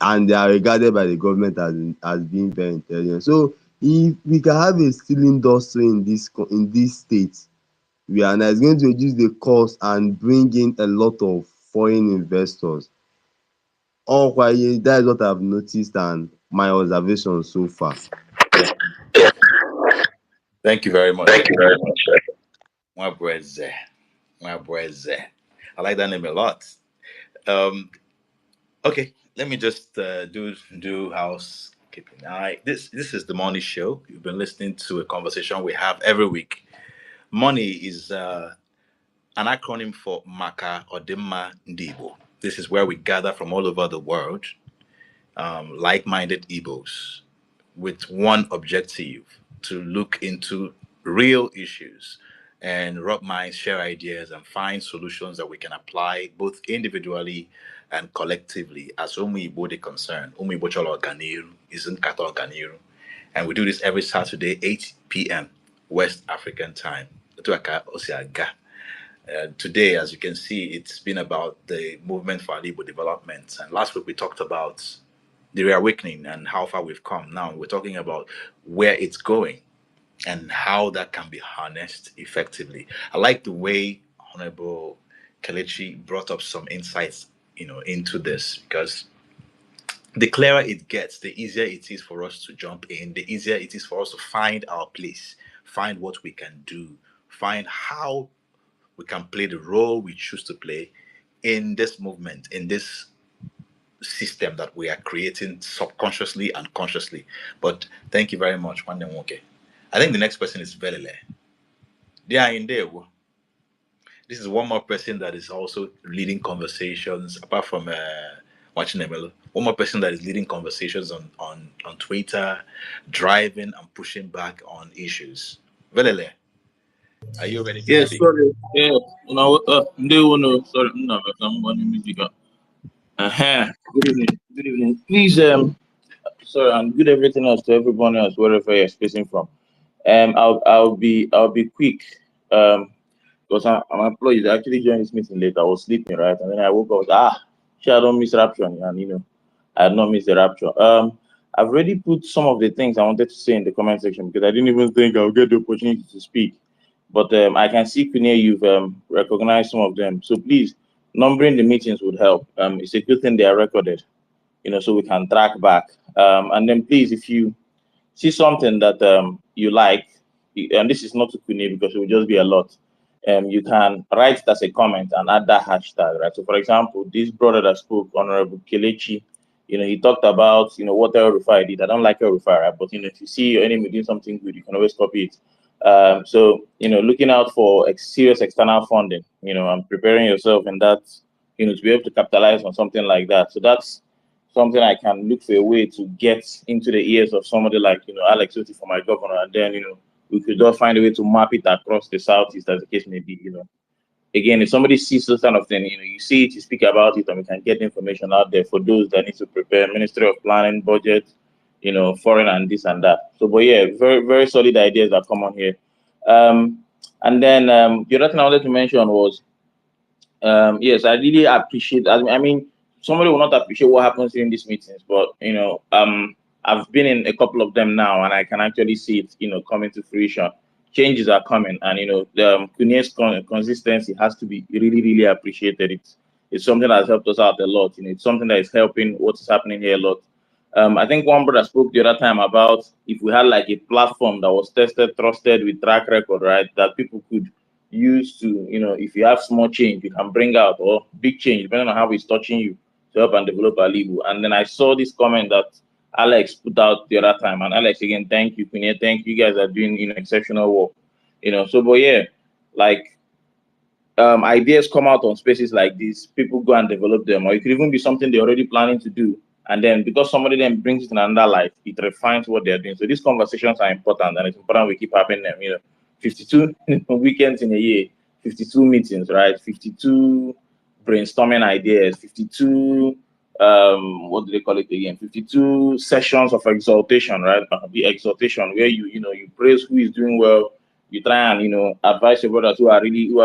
and they are regarded by the government as being very intelligent. So if we can have a steel industry in this state, and it's going to reduce the cost and bring in a lot of foreign investors. That is what I've noticed and my observation so far.
Thank you very much.
Thank you very much.
Mwabweze. Mwabweze. I like that name a lot. Okay, let me just do housekeeping. This is the Money Show. You've been listening to a conversation we have every week. Money is an acronym for Maka Odimma Ndibo. This is where we gather from all over the world, like-minded Igbos, with one objective: to look into real issues and rub minds, share ideas, and find solutions that we can apply both individually and collectively as Igbo de concern. Igbo Cholo Ganiru isn't Kato Ganiru. And we do this every Saturday, 8 p.m. West African time. Today, as you can see, it's been about the movement for Igbo development. And last week we talked about the reawakening and how far we've come. Now we're talking about where it's going and how that can be harnessed effectively. I like the way Honorable Kelechi brought up some insights, into this, because the clearer it gets, the easier it is for us to jump in, the easier it is for us to find our place, find what we can do, find how we can play the role we choose to play in this movement, in this system that we are creating subconsciously and consciously. But thank you very much, Wande Nwoke. I think the next person is Velele. They are in there. This is one more person that is also leading conversations, apart from watching Emelo. One more person that is leading conversations on Twitter, driving and pushing back on issues. Velele, are you ready to
Yes,
speak?
sorry. Yeah, sorry, no, I'm running music. Good evening. Good evening. Please, sorry, and good everything else to everyone else, wherever you're spacing from. I'll be quick. Because I'm employed. I actually joined this meeting late. I was sleeping, right, and then I woke up. I don't miss rapture, and I had not missed the rapture. I've already put some of the things I wanted to say in the comment section because I didn't even think I'll get the opportunity to speak. But I can see, Kunia, you've recognized some of them. So please, numbering the meetings would help. It's a good thing they are recorded, so we can track back. And then please, if you see something that you like, and this is not to Kunia because it will just be a lot, you can write it as a comment and add that hashtag, right? So for example, this brother that spoke, Honorable Kelechi, he talked about, what El Rufai did. I don't like El Rufai, right? But, if you see your enemy doing something good, you can always copy it. So, looking out for serious external funding, and preparing yourself in that, to be able to capitalize on something like that. So that's something I can look for a way to get into the ears of somebody like, Alex Oti for my governor. And then, we could all find a way to map it across the Southeast, as the case may be. Again, if somebody sees this kind of thing, you see it, you speak about it, and we can get information out there for those that need to prepare. Ministry of Planning, budget, foreign and this and that. So, but yeah, very, very solid ideas that come on here. And then the other thing I wanted to mention was, yes, I really appreciate. I mean, somebody will not appreciate what happens in these meetings, but I've been in a couple of them now, and I can actually see it, coming to fruition. Changes are coming, and the Kunye's consistency has to be really, really appreciated. It's something that has helped us out a lot. It's something that is helping what is happening here a lot. I think one brother spoke the other time about if we had like a platform that was tested, trusted with track record, right, that people could use to, if you have small change, you can bring out, or big change, depending on how it's touching you, to help and develop a Igbo. And then I saw this comment that Alex put out the other time. And Alex, again, thank you, Kunye. Thank you. You guys are doing exceptional work. So, but yeah, like ideas come out on spaces like this, people go and develop them, or it could even be something they're already planning to do. And then because somebody then brings it in another light, it refines what they're doing. So these conversations are important, and it's important we keep having them. 52 weekends in a year, 52 meetings, right? 52 brainstorming ideas, 52 what do they call it again? 52 sessions of exaltation, right? The exaltation where you praise who is doing well, you try and advise your brothers who are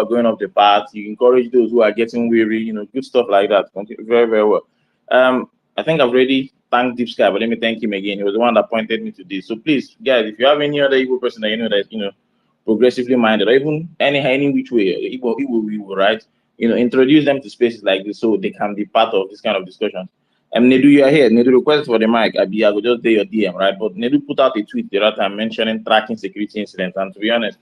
going off the path, you encourage those who are getting weary, good stuff like that. Very, very well. I think I've already thanked Deep Sky, but let me thank him again. He was the one that pointed me to this. So please, guys, if you have any other Igbo person that that is, progressively minded, or even any which way, Igbo, right? Introduce them to spaces like this so they can be part of this kind of discussion. Nedu, you are here. Nedu, request for the mic. I will just do your DM, right? But Nedu put out a tweet the other time mentioning tracking security incidents. And to be honest,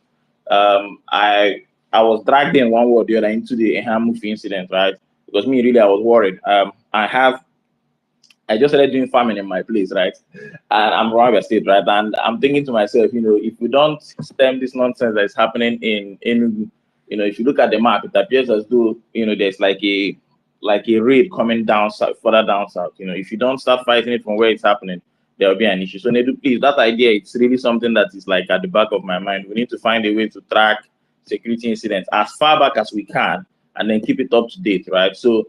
I was dragged in one way or the other into the Ehamufi incident, right? Because I was worried. I just started doing farming in my place, right? And I'm from Abia State, right? And I'm thinking to myself, if we don't stem this nonsense that is happening in Enugu, if you look at the map, it appears as though, there's like a raid coming down south, further down south. If you don't start fighting it from where it's happening, there will be an issue. So Nedu, please, that idea, it's really something that is like at the back of my mind. We need to find a way to track security incidents as far back as we can and then keep it up to date, right? So,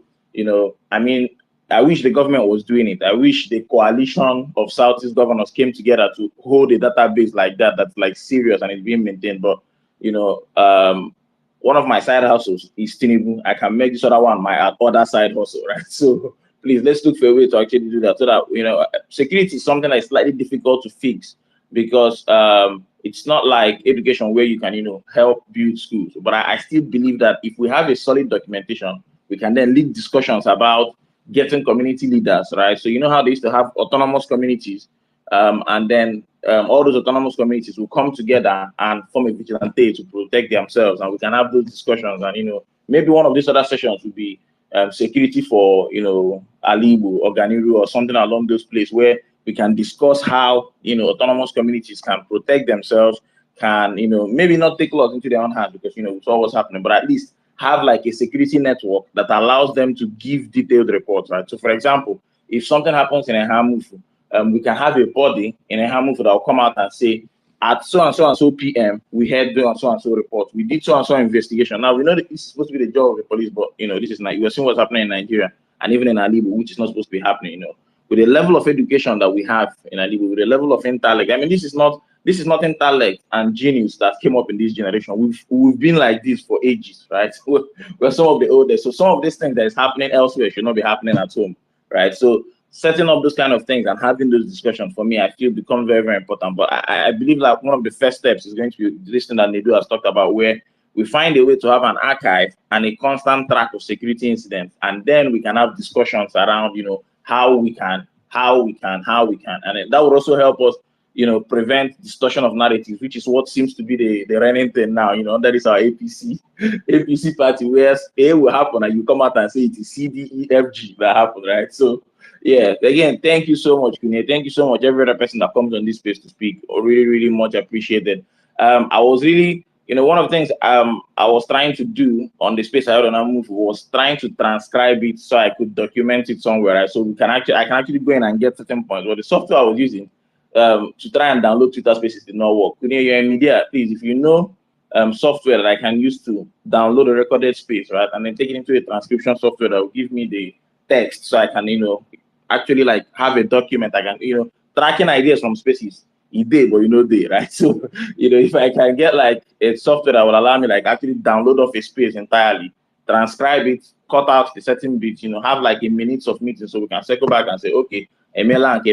I wish the government was doing it. I wish the coalition of Southeast governors came together to hold a database like that, that's like serious and it's being maintained. But, one of my side hustles is Tinubu. I can make this other one my other side hustle, right? So please, let's look for a way to actually do that so that, security is something that is slightly difficult to fix because it's not like education where you can, help build schools. But I still believe that if we have a solid documentation, we can then lead discussions about getting community leaders, right? So how they used to have autonomous communities, and then all those autonomous communities will come together and form a vigilante to protect themselves, and we can have those discussions. And maybe one of these other sessions would be security for Alibu or Ganiru or something along those places where we can discuss how autonomous communities can protect themselves, can maybe not take laws into their own hands because it's all what's happening, but at least have like a security network that allows them to give detailed reports, right? So for example, if something happens in a Hamufu, we can have a body in a Hamufu that will come out and say, at so and so and so PM, we had so and so report. We did so and so investigation. Now we know that this is supposed to be the job of the police, but this is not. You're seeing what's happening in Nigeria and even in Alibu, which is not supposed to be happening. With the level of education that we have in Alibu, with the level of intellect. I mean, this is not intellect and genius that came up in this generation. We've been like this for ages, right? We're some of the oldest. So some of these things that is happening elsewhere should not be happening at home, right? So setting up those kind of things and having those discussions for me, I feel become very, very important. But I believe like one of the first steps is going to be this thing that Nedu has talked about, where we find a way to have an archive and a constant track of security incidents, and then we can have discussions around, how we can, and that would also help us, prevent distortion of narratives, which is what seems to be the running thing now. That is our APC party, where A will happen and you come out and say it is C, D, E, F, G that happened, right? So yeah, again, thank you so much, Kunye. Thank you so much, every other person that comes on this space to speak. Really, really much appreciated. I was really, one of the things I was trying to do on the space I had on a move was trying to transcribe it so I could document it somewhere. Right? So I can actually go in and get certain points. But the software I was using to try and download Twitter Spaces did not work. Media, please, if you know software that I can use to download a recorded space, right, and then take it into a transcription software that will give me the text, so I can, actually like have a document. I can, tracking ideas from spaces. They, but they, right? So, if I can get like a software that will allow me like actually download off a space entirely, transcribe it, cut out the certain bits, have like a minutes of meeting so we can circle back and say, okay, Emela and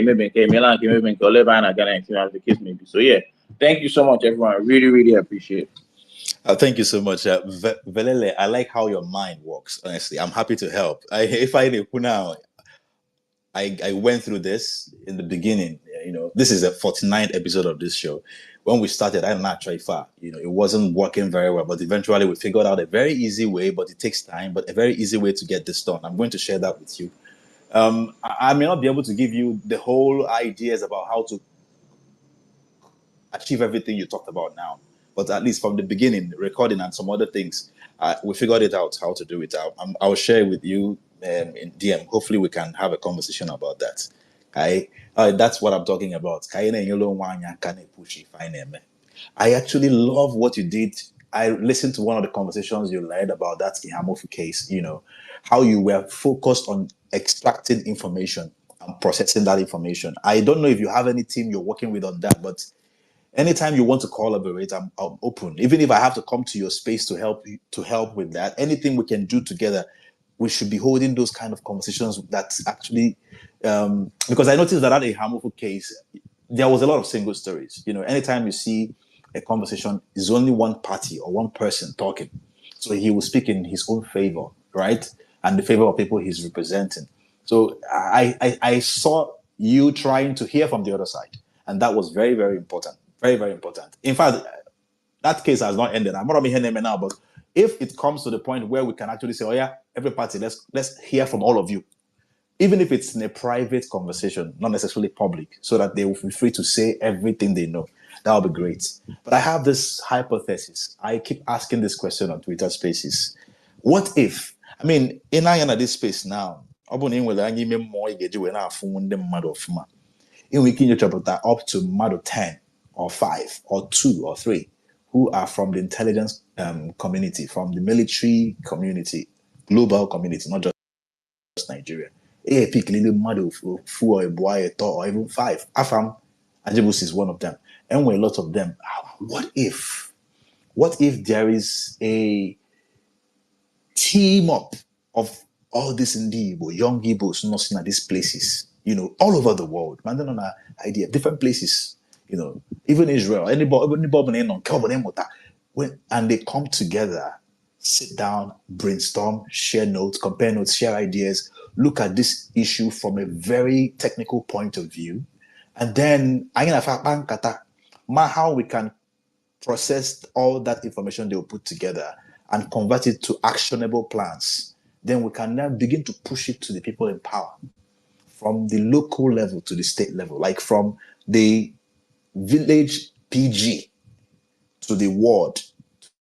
as the case may be. So yeah, thank you so much, everyone. I really, really appreciate it.
Thank you so much, Velele. I like how your mind works. Honestly, I'm happy to help. If I knew now, I went through this in the beginning. This is the 49th episode of this show. When we started, I'm not try far. It wasn't working very well, but eventually we figured out a very easy way, but it takes time, but a very easy way to get this done. I'm going to share that with you. I may not be able to give you the whole ideas about how to achieve everything you talked about now, but at least from the beginning, recording and some other things, we figured it out how to do it. I'll share with you in DM. Hopefully, we can have a conversation about that. That's what I'm talking about. I actually love what you did. I listened to one of the conversations you led about that Ihamofu case, how you were focused on extracting information and processing that information. I don't know if you have any team you're working with on that, but anytime you want to collaborate, I'm open. Even if I have to come to your space to help with that, anything we can do together, we should be holding those kind of conversations. That's actually because I noticed that at a harmful case, there was a lot of single stories. Anytime you see a conversation, is only one party or one person talking, so he will speak in his own favor, right, and the favor of people he's representing. So I saw you trying to hear from the other side, and that was very, very important. Very, very important. In fact, that case has not ended. I'm not hearing them now, but if it comes to the point where we can actually say, "Oh yeah, every party, let's hear from all of you," even if it's in a private conversation, not necessarily public, so that they will be free to say everything they know, that would be great. But I have this hypothesis. I keep asking this question on Twitter Spaces. What if? I mean, in this space now, we can up to model 10 or 5 or 2 or 3 who are from the intelligence community, from the military community, global community, not just Nigeria. Pick little model 4 a boy or even 5. Afam Ajibus is one of them. And we're a lot of them. What if there is a team up of all these Igbo, young Igbos not at these places, all over the world. Man, on an idea, different places, even Israel, and they come together, sit down, brainstorm, share notes, compare notes, share ideas, look at this issue from a very technical point of view, and then how we can process all that information they will put together and convert it to actionable plans. Then we can now begin to push it to the people in power, from the local level to the state level, like from the village PG to the ward,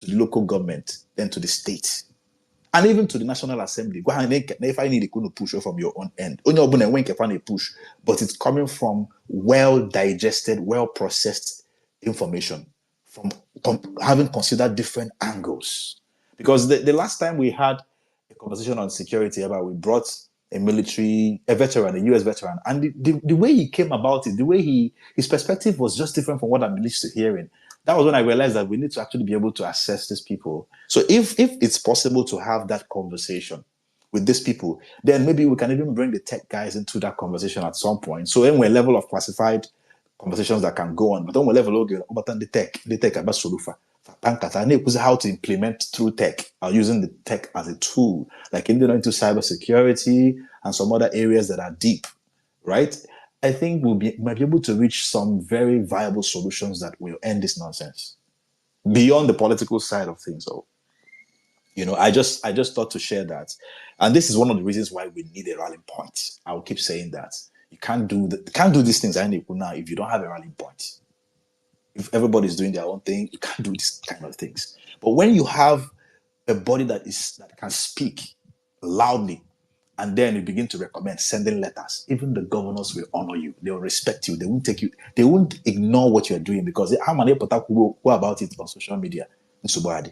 to the local government, then to the state, and even to the National Assembly. If I need to push from your own end, push, but it's coming from well digested, well processed information, from having considered different angles. Because the last time we had a conversation on security, we brought a veteran, a US veteran, and the way he came about it, the way his perspective was just different from what I'm used to hearing. That was when I realized that we need to actually be able to assess these people. So if it's possible to have that conversation with these people, then maybe we can even bring the tech guys into that conversation at some point. So when we're level of classified conversations that can go on, but when we're level of the tech about solufa. How to implement through tech, or using the tech as a tool, like into cybersecurity and some other areas that are deep, right? I think might be able to reach some very viable solutions that will end this nonsense beyond the political side of things. So, I just thought to share that, and this is one of the reasons why we need a rallying point. I will keep saying that you can't do these things now if you don't have a rallying point. If everybody's doing their own thing, you can't do these kind of things. But when you have a body that can speak loudly, and then you begin to recommend sending letters, even the governors will honor you. They will respect you. They won't take you. They won't ignore what you're doing because how many people go about it on social media in Subadi,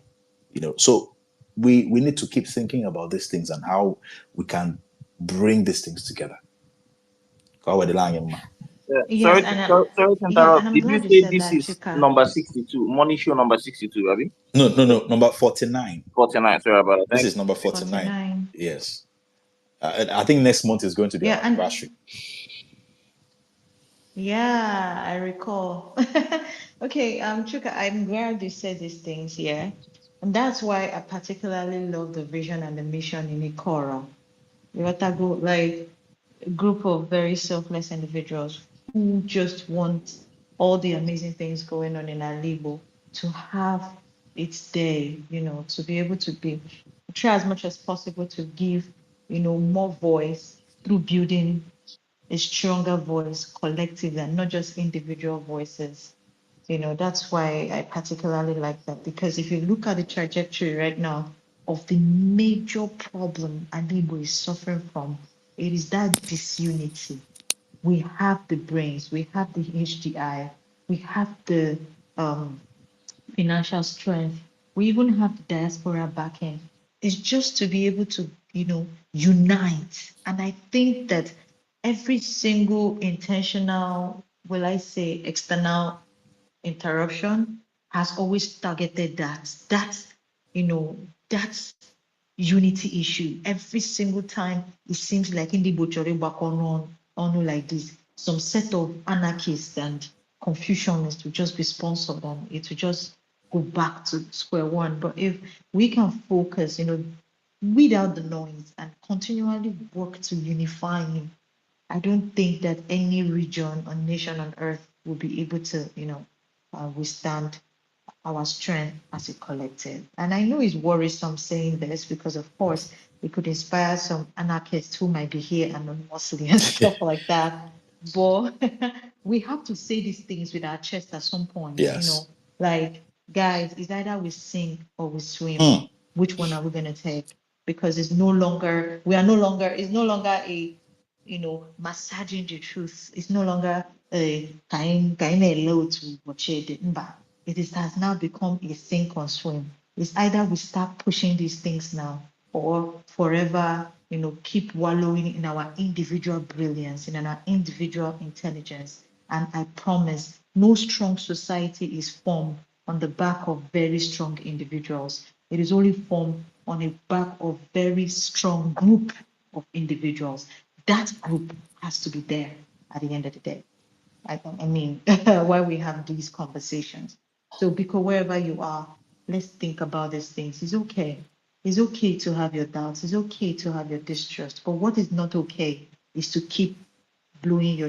So we need to keep thinking about these things and how we can bring these things together.
Sorry,
Yes, and
sorry to
yeah, and
interrupt.
I'm
Did you
glad you
say
said
this
that,
is
Chika.
number 62? Money show number 62, Abby?
No, number 49.
49. Sorry about that.
This
Thank
is number 49.
49.
Yes. I think next month is going to be
Yeah,
our
and
anniversary.
yeah, I recall. Okay, Chuka, I'm glad you said these things here. And that's why I particularly love the vision and the mission in Ikora. Iwatago, like a group of very selfless individuals who just want all the amazing things going on in our Igbo to have its day, to be able to try as much as possible to give, more voice through building a stronger voice collectively and not just individual voices. That's why I particularly like that, because if you look at the trajectory right now of the major problem Igbo is suffering from, it is that disunity. We have the brains, we have the HDI, we have the um, financial strength, we even have the diaspora backing. It's just to be able to, unite. And I think that every single intentional, will I say, external interruption has always targeted that you know that unity issue. Every single time it seems like in the butchery back on like this, some set of anarchists and confucianists will just be sponsored and it will just go back to square one. But if we can focus, without the noise and continually work to unify him, I don't think that any region or nation on earth will be able to, withstand our strength as a collective. And I know it's worrisome saying this because, of course, it could inspire some anarchists who might be here anonymously and stuff like that. But we have to say these things with our chest at some point,
Yes.
like, guys, it's either we sink or we swim.
Hmm.
Which one are we going to take? Because it's no longer a, massaging the truth. It's no longer a kind low to watch it. It has now become a sink or swim. It's either we start pushing these things now or forever, keep wallowing in our individual brilliance and in our individual intelligence. And I promise no strong society is formed on the back of very strong individuals. It is only formed on the back of very strong group of individuals. That group has to be there at the end of the day. I mean, why we have these conversations. So, because wherever you are, let's think about these things. It's okay. It's okay to have your doubts. It's okay to have your distrust. But what is not okay is to keep doing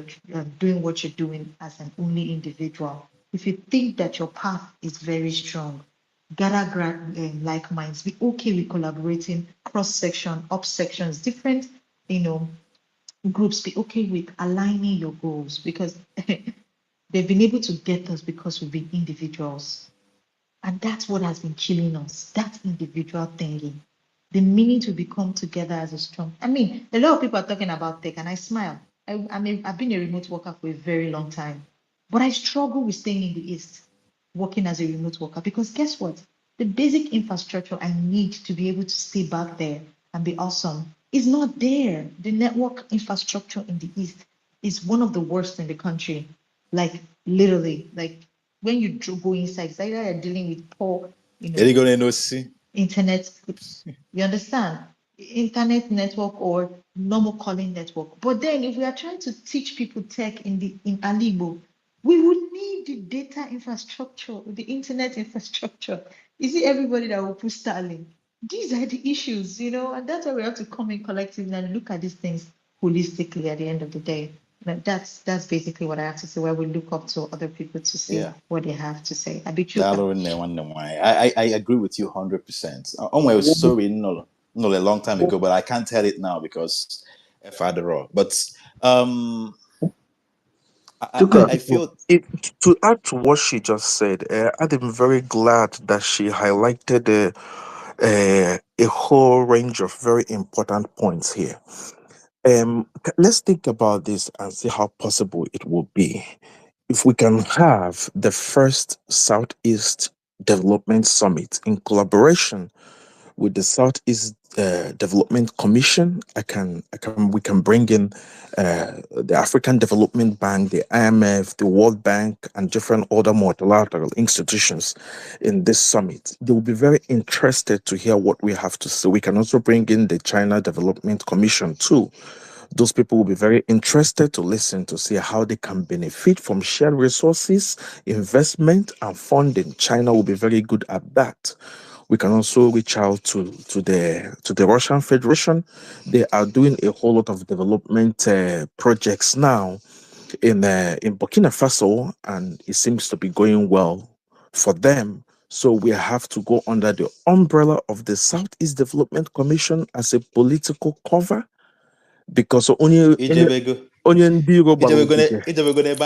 what you're doing as an only individual. If you think that your path is very strong, gather like minds. Be okay with collaborating, cross section, up sections, different, groups. Be okay with aligning your goals because they've been able to get us because we've been individuals. And that's what has been killing us, that individual thingy. The meaning to become together as a strong. I mean, a lot of people are talking about tech, and I smile. I've been a remote worker for a very long time, but I struggle with staying in the East, working as a remote worker, because guess what? The basic infrastructure I need to be able to stay back there and be awesome is not there. The network infrastructure in the East is one of the worst in the country. Like literally, like when you go inside, it's either you're dealing with poor, internet, you understand? Internet network or normal calling network. But then if we are trying to teach people tech in Alibo, we would need the data infrastructure, the internet infrastructure. Is it everybody that will put Starlink? These are the issues, and that's why we have to come in collectively and look at these things holistically at the end of the day. That's basically what I have to say, where we look up to other people to say what they have to say.
I agree with you 100%. I was sorry, no, a long time ago, but I can't tell it now because father raw. But
Chuka,
I feel
To add to what she just said, I'm very glad that she highlighted a whole range of very important points here. Let's think about this and see how possible it will be if we can have the first Southeast Development Summit in collaboration with the Southeast Development Commission. We can bring in the African Development Bank, the IMF, the World Bank, and different other multilateral institutions in this summit. They will be very interested to hear what we have to say. We can also bring in the China Development Commission too. Those people will be very interested to listen to see how they can benefit from shared resources, investment, and funding. China will be very good at that. We can also reach out to the Russian Federation. They are doing a whole lot of development projects now in Burkina Faso, and it seems to be going well for them. So we have to go under the umbrella of the Southeast Development Commission as a political cover, because
ijebego
onye ndị iro gbara ogige.
ijebego n'ebe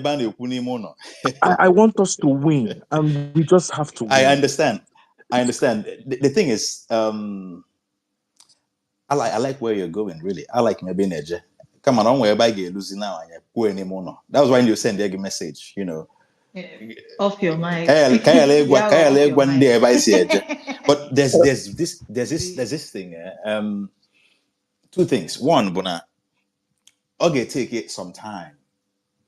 a na-ekwu n'ime ụlọ.
I want us to win, and we just have to win.
I understand. The thing is, I like where you're going, really. I like maybe Neje. Come on, where I get losing now and you're anymore. That was why you send a message, you know.
Off your mic.
But there's this thing. Two things. One, Bona, okay, take it some time.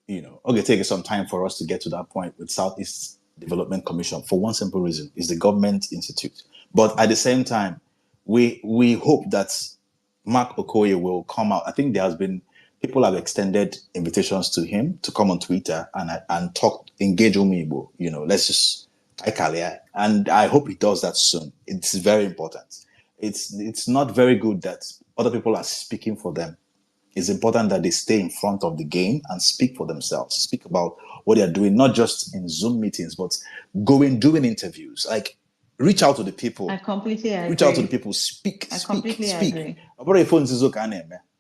You know, okay, take it some time for us to get to that point with Southeast Development Commission for one simple reason: is the government institute. But at the same time, we hope that Mark Okoye will come out. I think there has been people have extended invitations to him to come on Twitter and talk, engage Igbo. You know, let's just and I hope he does that soon. It's very important. It's not very good that other people are speaking for them. It's important that they stay in front of the game and speak for themselves, speak about what they're doing, not just in Zoom meetings, but doing interviews. Like, reach out to the people.
I completely agree.
Reach out to the people. Speak.
Agree.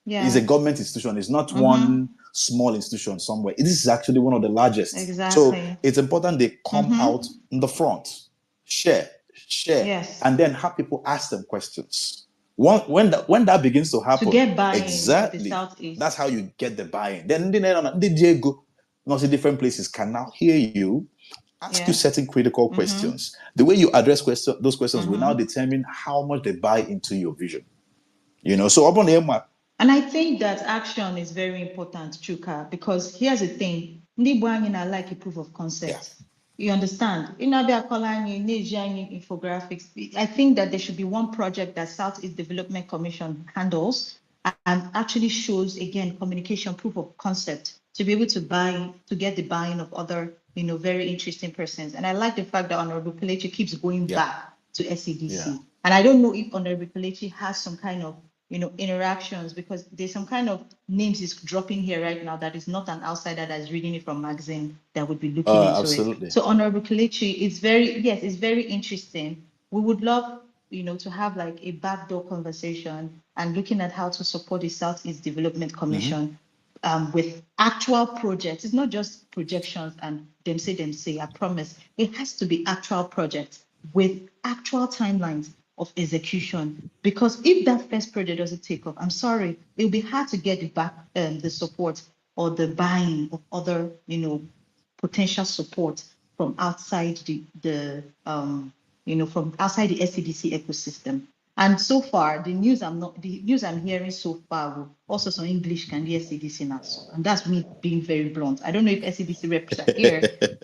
It's a government institution. It's not one small institution somewhere. This is actually one of the largest.
Exactly.
So it's important they come out in the front, share,
yes,
and then have people ask them questions. When that begins to happen,
to get buy-in,
exactly,
the Southeast.
That's how you get the buy-in. Then the Diego, not in different places, can now hear you, ask you certain critical questions. The way you address those questions will now determine how much they buy into your vision. You know, so
and I think that action is very important, Chuka, because here's the thing: Ndi Buanyina like a proof of concept. Yeah. You understand? Infographics. I think that there should be one project that Southeast Development Commission handles and actually shows, again, communication proof of concept to be able to get the buy-in of other, very interesting persons. And I like the fact that Honorable Kelechi keeps going back to SEDC. Yeah. And I don't know if Honorable Kelechi has some kind of interactions, because there's some kind of names is dropping here right now that is not an outsider that's reading it from magazine that would be looking into
absolutely.
it. So Honorable Kelechi, it's very interesting. We would love, to have like a backdoor conversation and looking at how to support the Southeast Development Commission with actual projects. It's not just projections and them say, I promise. It has to be actual projects with actual timelines of execution, because if that first project doesn't take off, I'm sorry, it'll be hard to get the support or the buying of other, potential support from outside from outside the SCDC ecosystem. And so far, the news I'm hearing so far, also some English can be SCDC now, and that's me being very blunt. I don't know if SCDC reps are here,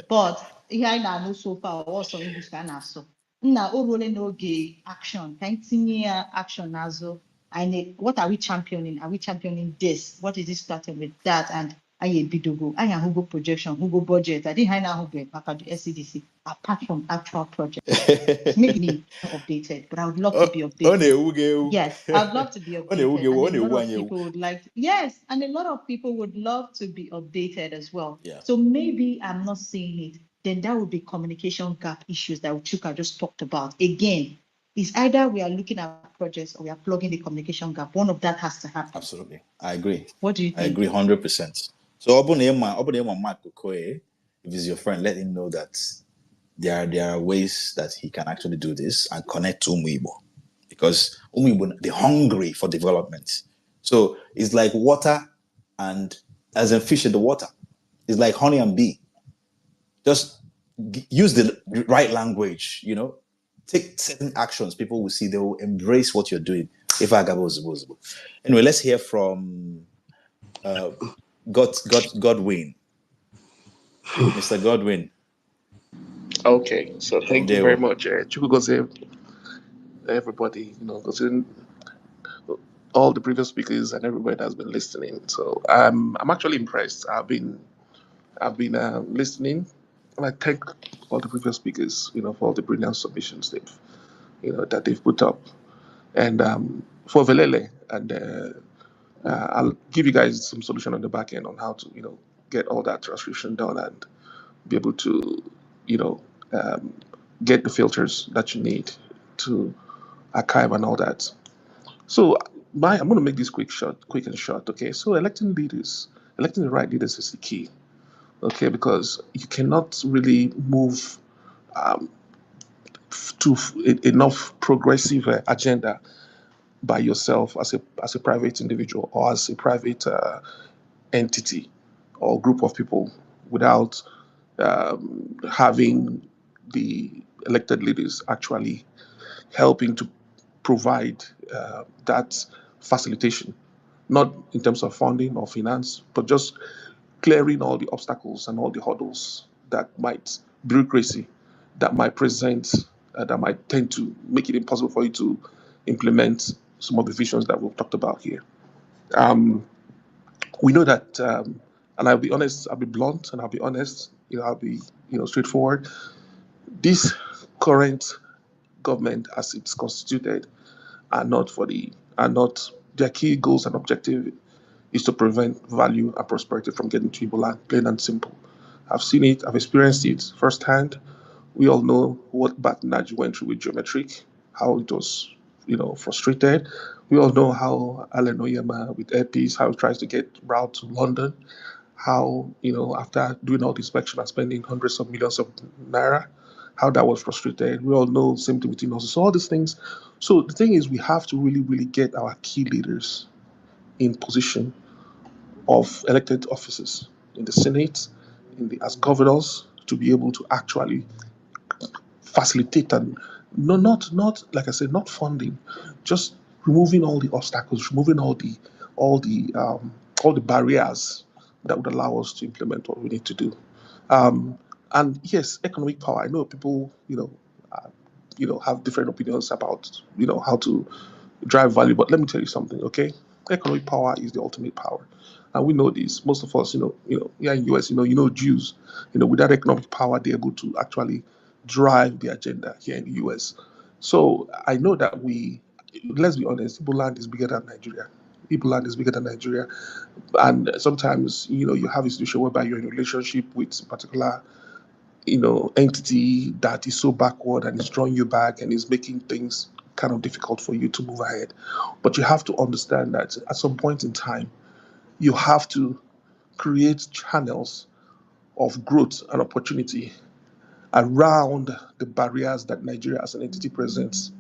but here I know so far also English can also. Now, n'oge action. Can continue action also. What are we championing? Are we championing this? What is it starting with that? And bidogo, Hugo projection, Hugo budget. I didn't know Hugo back at the SCDC. Apart from actual projects, maybe not updated, but I would love to be updated. Yes, I'd love to be updated. And a lot of people would like. Yes, and a lot of people would love to be updated as well.
Yeah.
So maybe I'm not saying it. Then that would be communication gap issues that Chuka just talked about. Again, it's either we are looking at projects or we are plugging the communication gap. One of that has to happen.
Absolutely. I agree.
What do you think?
I agree 100%. So open Mark Okoye, if he's your friend, let him know that there are ways that he can actually do this and connect to Umuibo. Because Umuibo, they're hungry for development. So it's like water and as a fish in the water. It's like honey and bee. Just use the right language, take certain actions. People will see, they will embrace what you're doing. If I Anyway, let's hear from Godwin. Mr. Godwin.
Okay, so thank you very
Ndewo.
much, Chukwugozie, everybody. Considering all the previous speakers and everybody that's been listening. So I'm actually impressed. I've been listening, and I thank all the previous speakers, for all the brilliant submissions that they've put up, and for Velele, and I'll give you guys some solution on the back end on how to, get all that transcription done and be able to, you know, um, get the filters that you need to archive and all that. So I'm going to make this quick and short. Okay, so electing the right leaders is the key. Okay, because you cannot really move um, to enough progressive agenda by yourself as a private individual or as a private entity or group of people without having the elected leaders actually helping to provide that facilitation, not in terms of funding or finance, but just clearing all the obstacles and all the hurdles bureaucracy that might present, that might tend to make it impossible for you to implement some of the visions that we've talked about here. Um, we know that, and I'll be honest, I'll be blunt, and I'll be honest, I'll be, straightforward. This current government, as it's constituted, are not their key goals and objective is to prevent value and prosperity from getting to Igbo land, plain and simple. I've seen it, I've experienced it firsthand. We all know what Batnaj went through with geometric, how it was, frustrated. We all know how Alan Oyema with Airpeace, how he tries to get route to London, how, after doing all the inspection and spending hundreds of millions of naira, how that was frustrated. We all know same thing with us. So all these things. So the thing is, we have to really, really get our key leaders in position of elected offices in the Senate, as governors, to be able to actually facilitate and no, not like I said, not funding, just removing all the obstacles, removing all the um, all the barriers that would allow us to implement what we need to do. Um, and yes, economic power. I know people, have different opinions about, how to drive value. But let me tell you something, okay? Economic power is the ultimate power, and we know this. Most of us, here in US, Jews, without economic power, they're able to actually drive the agenda here in the US. So I know that let's be honest, Igbo land is bigger than Nigeria. Igbo land is bigger than Nigeria, and sometimes, you have a situation whereby you're in a relationship with a particular entity that is so backward and is drawing you back and is making things kind of difficult for you to move ahead. But you have to understand that at some point in time, you have to create channels of growth and opportunity around the barriers that Nigeria as an entity presents,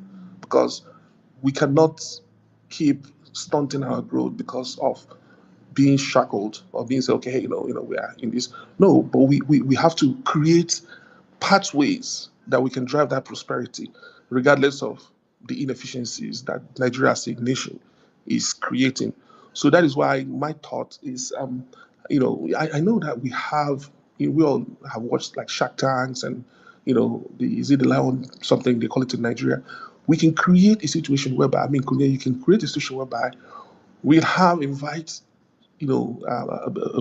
because we cannot keep stunting our growth because of being shackled or being said, okay, we are in this. No, but we have to create pathways that we can drive that prosperity, regardless of the inefficiencies that Nigeria as a nation is creating. So that is why my thought is, I know that we all have watched like Shark Tanks and, is it the Lion, something they call it in Nigeria. We can create a situation whereby, you can create a situation whereby we invite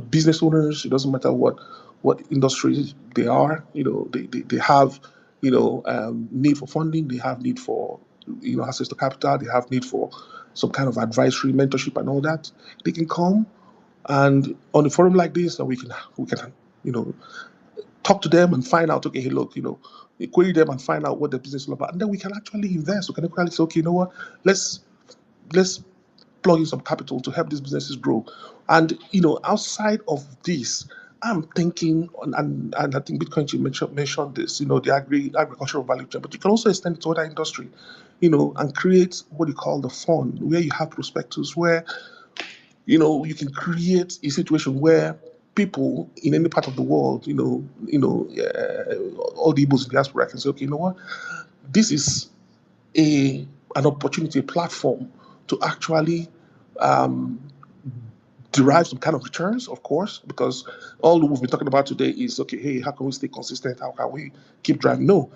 business owners. It doesn't matter what industry they are. They have need for funding. They have need for access to capital. They have need for some kind of advisory, mentorship, and all that. They can come and on a forum like this, and we can talk to them and find out. Okay, hey, look, query them and find out what the business is all about, and then we can actually invest. We can actually say, okay, you know what, let's plug in some capital to help these businesses grow. And outside of this, I'm thinking, and I think Bitcoin, you mentioned this, the agricultural value chain, but you can also extend it to other industry, and create what you call the fund, where you have prospectus, where you can create a situation where people in any part of the world, all the Igbos in the diaspora can say, okay, you know what, this is an opportunity, a platform to actually derive some kind of returns, of course, because all we've been talking about today is, okay, hey, how can we stay consistent? How can we keep driving? No.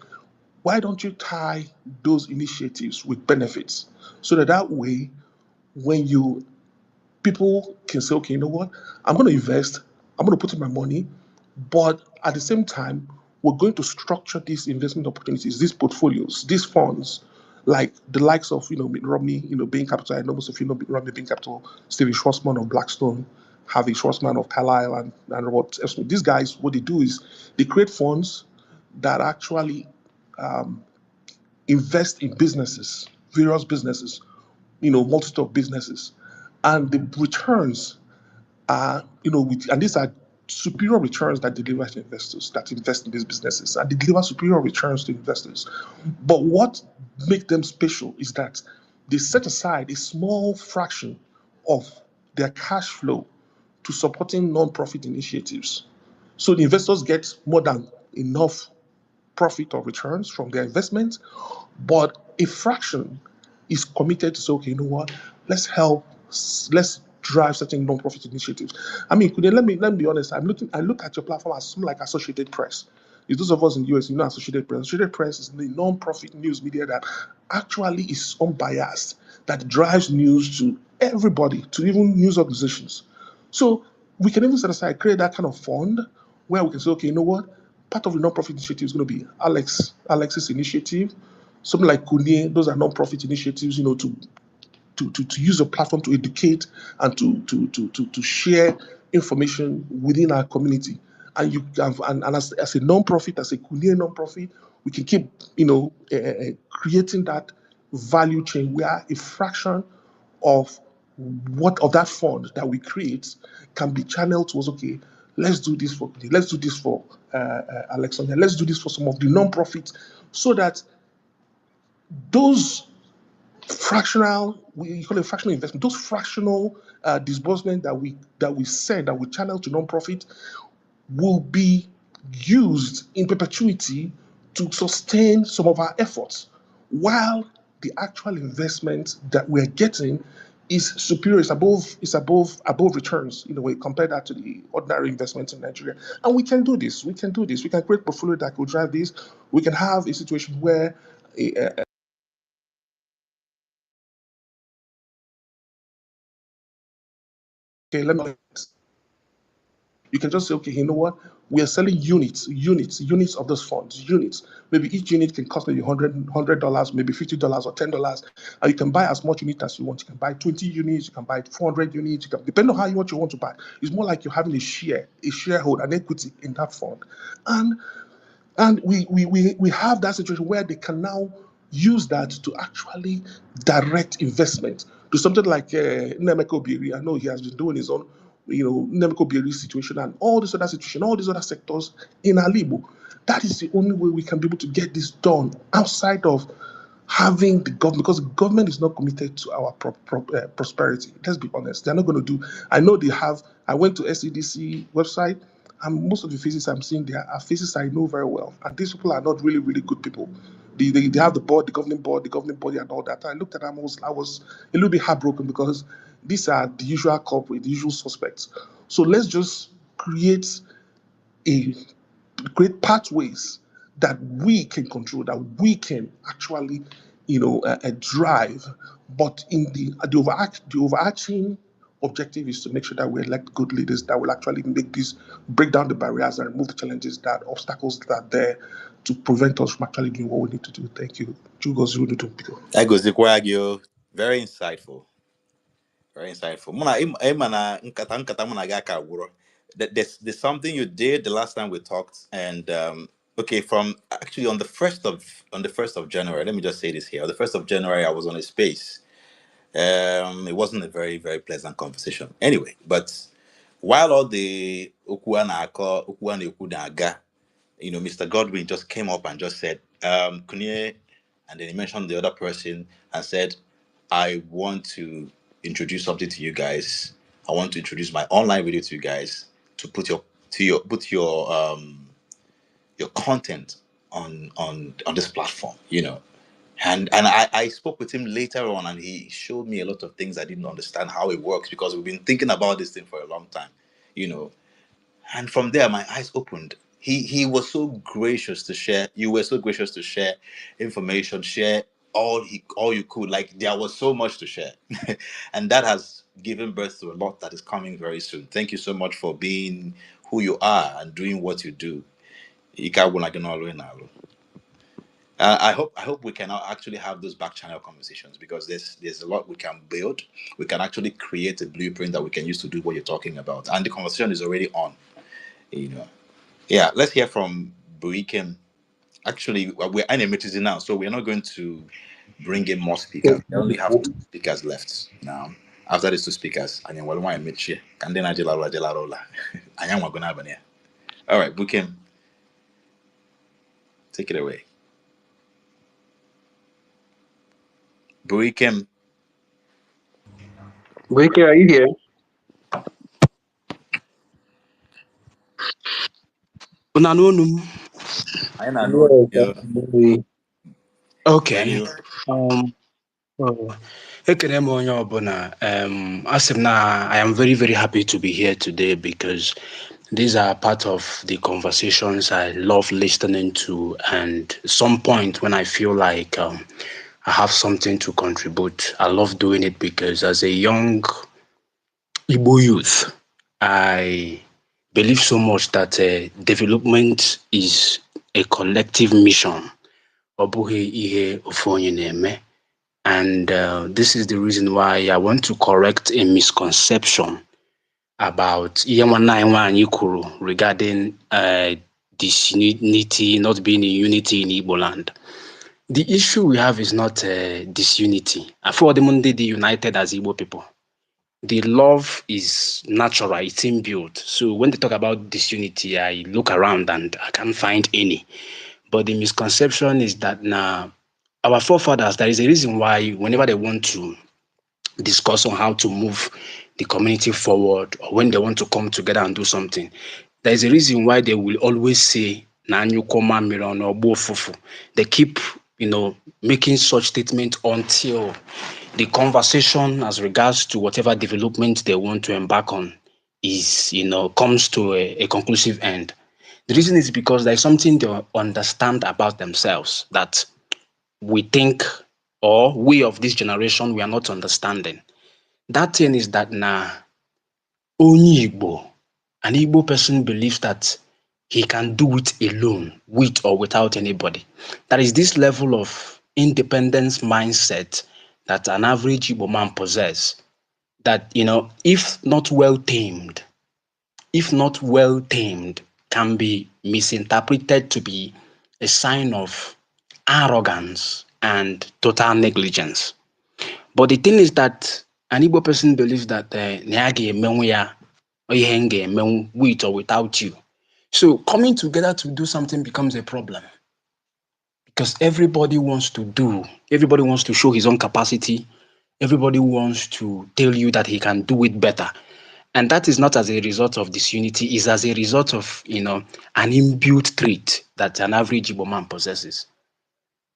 Why don't you tie those initiatives with benefits so that way, when people can say, okay, you know what, I'm going to invest, I'm going to put in my money, but at the same time, we're going to structure these investment opportunities, these portfolios, these funds, like the likes of, Mitt Romney, Bain Capital. I know most of you know Mitt Romney, Bain Capital, Stephen Schwarzman of Blackstone, Harvey Schwarzman of Carlyle, and Robert F. Smith. These guys, what they do is they create funds that actually invest in businesses, various businesses, multitude of businesses, and the returns and these are superior returns that deliver to investors that invest in these businesses, and they deliver superior returns to investors. But what makes them special is that they set aside a small fraction of their cash flow to supporting non-profit initiatives. So the investors get more than enough profit or returns from their investment, but a fraction is committed to say, okay, you know what, let's help, let's drive certain non-profit initiatives. I mean, let me be honest. I look at your platform as something like Associated Press. If those of us in the US, Associated Press. Associated Press is the non-profit news media that actually is unbiased, that drives news to everybody, to even news organizations. So we can even set aside, create that kind of fund where we can say, okay, you know what? Part of the non-profit initiative is going to be Alex's initiative, something like Kunye. Those are non-profit initiatives, to use a platform to educate and to share information within our community. And you can, and as a non-profit, as a Kunye non-profit, we can keep, creating that value chain where a fraction of that fund that we create can be channeled towards, okay, let's do this for Alexandria, let's do this for some of the non-profits, so that those fractional, we call it fractional investment, those fractional disbursement that we channel to non-profit will be used in perpetuity to sustain some of our efforts, while the actual investment that we're getting is superior, is above returns in a way. Compare that to the ordinary investments in Nigeria. And we can do this. We can create portfolio that will drive this. We can have a situation where okay, you can just say, okay, you know what? We are selling units of those funds, units. Maybe each unit can cost maybe $100, maybe $50 or $10. And you can buy as much unit as you want. You can buy 20 units, you can buy 400 units, depending on how much you want to buy. It's more like you're having a sharehold, an equity in that fund. And we have that situation where they can now use that to actually direct investment to something like Nemeko Biri. I know he has been doing his own, Nemeko Biri situation and all this other situation, all these other sectors in Alibo. That is the only way we can be able to get this done outside of having the government, because the government is not committed to our prosperity. Let's be honest. They're not going to do. I know they have. I went to SEDC website, and most of the faces I'm seeing there are faces I know very well. And these people are not really, really good people. They have the board, the governing body, and all that. I looked at them, I was a little bit heartbroken, because these are the usual culprit, the usual suspects. So let's just create a great pathways that we can control, that we can actually, drive. But in the overarching objective is to make sure that we elect good leaders that will actually break down the barriers and remove the challenges, that obstacles that are there to prevent us from actually doing what we need to do. Thank you.
That goes to very insightful. Very insightful. There's something you did the last time we talked, and okay, from actually on the first of January. Let me just say this here. On the 1st of January, I was on a space, It wasn't a very, very pleasant conversation. Anyway, but while all the Ukuana Mr. Godwin just came up and just said, Kunye, and then he mentioned the other person and said, I want to introduce something to you guys. I want to introduce my online video to you guys to put your content on this platform, And I spoke with him later on, and he showed me a lot of things I didn't understand how it works, because we've been thinking about this thing for a long time, you know. And from there, my eyes opened. He was so gracious to share. You were so gracious to share information, share all you could. Like, there was so much to share, and that has given birth to a lot that is coming very soon. Thank you so much for being who you are and doing what you do. I hope we can actually have those back channel conversations, because there's a lot we can build. We can actually create a blueprint that we can use to do what you're talking about, and the conversation is already on. Yeah, let's hear from Buikim. Actually, we're in a meeting now, so we're not going to bring in more speakers. We only have two speakers left now. After these two speakers, and then we'll want to meet you. And then we're gonna have here. All right, Buikim, take it away. Buikim.
Wake, are you here?
I know
Yes,
you.
absolutely. Okay.
Daniel.
Oh, ekene m onye ọbụla. Asị m na I am very, very happy to be here today because these are part of the conversations I love listening to, and some point when I feel like I have something to contribute. I love doing it because as a young Igbo youth, I believe so much that development is a collective mission. Ọ bụghị ihe ofu onye na-eme. And this is the reason why I want to correct a misconception about ihe nwanne anyị nwaanyị kwuru regarding disunity, not being in unity in Igbo land. The issue we have is not disunity. I feel the Monday the united as Igbo people. The love is natural, it's inbuilt. So when they talk about disunity, I look around and I can't find any. But the misconception is that now our forefathers, there is a reason why whenever they want to discuss on how to move the community forward, or when they want to come together and do something, there is a reason why they will always say na anyukoma miron or bofufu. They keep making such statements until the conversation as regards to whatever development they want to embark on is comes to a conclusive end. The reason is because there's something they understand about themselves that we think, or we of this generation, we are not understanding. That thing is that only Igbo, an Igbo person believes that he can do it alone, with or without anybody. There is this level of independence mindset that an average Igbo man possesses, that, if not well tamed, can be misinterpreted to be a sign of arrogance and total negligence. But the thing is that an Igbo person believes that with or without you. So coming together to do something becomes a problem, because everybody wants to show his own capacity. Everybody wants to tell you that he can do it better. And that is not as a result of disunity, it's as a result of, an inbuilt trait that an average Igbo man possesses.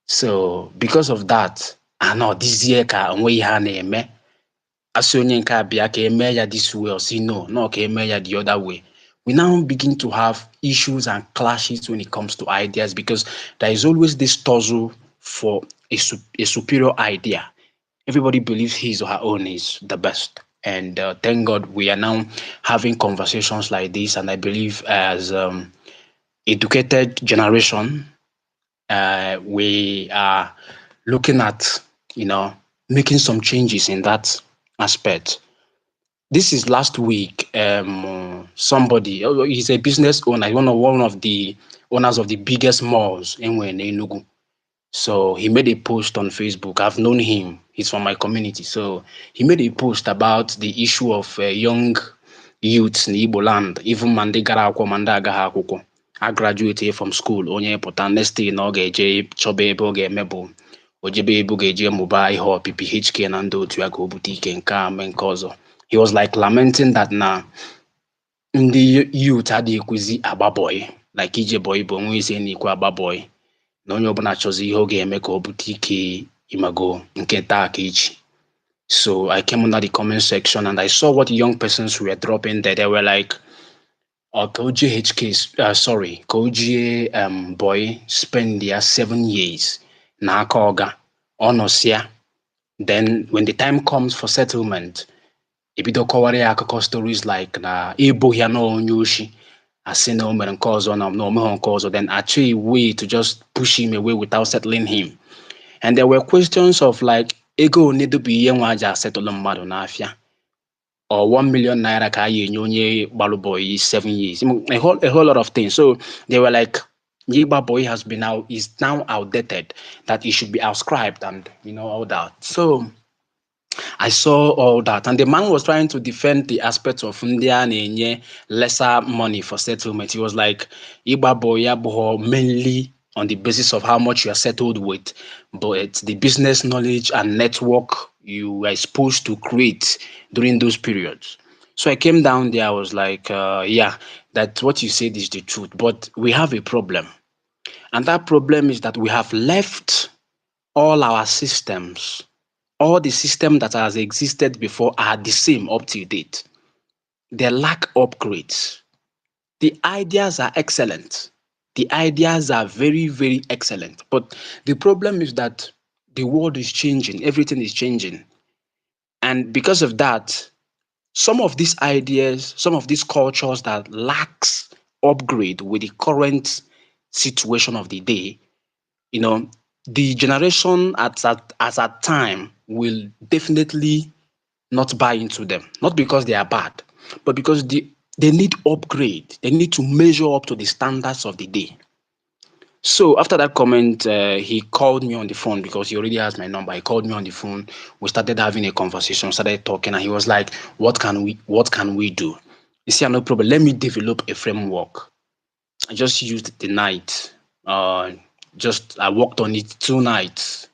So because of that, I know this year ka onwe ihe a na-eme. Asị onye nke abịa ka eme ya this way, or say no ka eme ya the other way. We now begin to have issues and clashes when it comes to ideas, because there is always this tussle for a superior idea. Everybody believes his or her own is the best. And thank God we are now having conversations like this. And I believe as educated generation, we are looking at, making some changes in that aspect. This is last week. Somebody, he's a business owner, one of the owners of the biggest malls in Enugu. So he made a post on Facebook. I've known him. He's from my community. So he made a post about the issue of young youths in Igbo land, even Mande gara akwụkwọ, Mande agaghị akwụkwọ. I graduated from school. Onye pụta next thing na ọ ga-eje chọba ebe ọ ga-eme bụ ojebe ebe ọ ga-eje mụba ihe ọpịpị HK na ndị otu ya ka o bute ike nke a mee nke ọzọ. He was like lamenting that na ndị youth adịghị ekwuzi agba boy, like ije boy bụ onwe isi na-ekwu agba boy. Na onye ọbụla chọzi ihe ọ ga-eme ka ọ bute ike imago nke taa ka echi. So I came under the comment section and I saw what young persons were dropping there. They were like, oh, Koji HK, sorry, Koji boy spend their 7 years na aka ọga ọnọsịa. Then when the time comes for settlement, ebido kọwara ya akụkọ stories like na ebo ya na onye oshi asị na o mere nke ọzọ na omegho nke ọzọ, then achọ a way to just push him away without settling him. And there were questions of like, ego onedo bụ ihe nwa aja settle mmadụ n'afịa, or 1 million naira ka ya enye onye gbalụ boy 7 years, a whole lot of things. So they were like, Yigba boy is now outdated, that it should be ascribed and all that. So I saw all that, and the man was trying to defend the aspect of India lesser money for settlement. He was like, Igba boy mainly on the basis of how much you are settled with, but it's the business knowledge and network you were supposed to create during those periods. So I came down there, I was like, yeah, that what you said is the truth, but we have a problem. And that problem is that we have left all our systems, all the systems that has existed before are the same up to date. They lack upgrades. The ideas are excellent. The ideas are very, very excellent. But the problem is that the world is changing. Everything is changing. And because of that, some of these ideas, some of these cultures that lacks upgrade with the current situation of the day, the generation at that time will definitely not buy into them. Not because they are bad, but because they need upgrade. They need to measure up to the standards of the day. So after that comment, he called me on the phone because he already has my number. He called me on the phone. We started having a conversation, started talking, and he was like, what can we do? You see, no problem. Let me develop a framework. I just used the night. I worked on it 2 nights.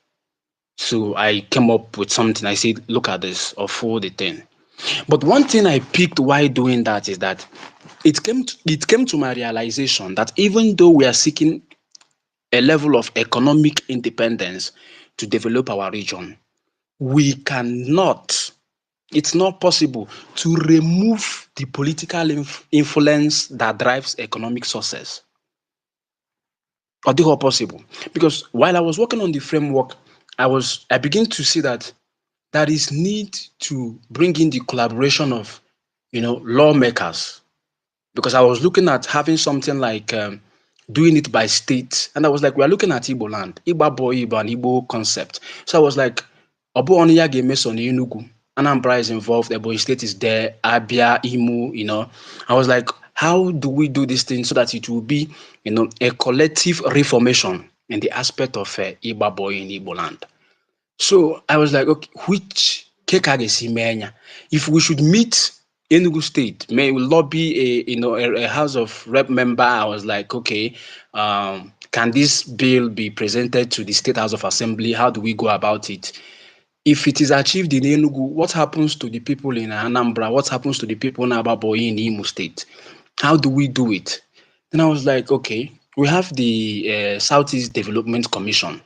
So I came up with something. I said, look at this, or for the thing. But one thing I picked while doing that is that it came to my realization that even though we are seeking a level of economic independence to develop our region, we cannot, it's not possible to remove the political influence that drives economic success. Or the whole possible. Because while I was working on the framework, I began to see that there is need to bring in the collaboration of, lawmakers. Because I was looking at having something like doing it by state. And I was like, we are looking at Igbo land, Igbo boy, Igbo and Igbo concept. So I was like, Obo Oniya Gemeson Enugu, Anambra is involved, Ebonyi State is there, Abia, Imo, I was like, how do we do this thing so that it will be, a collective reformation in the aspect of Igbo boy in Igbo land? So I was like, okay, which Kekage if we should meet Enugu State, may we lobby a House of Rep member. I was like, okay, can this bill be presented to the State House of Assembly? How do we go about it? If it is achieved in Enugu, what happens to the people in Anambra? What happens to the people in Ababoyi in Imo State? How do we do it? Then I was like, okay, we have the Southeast Development Commission.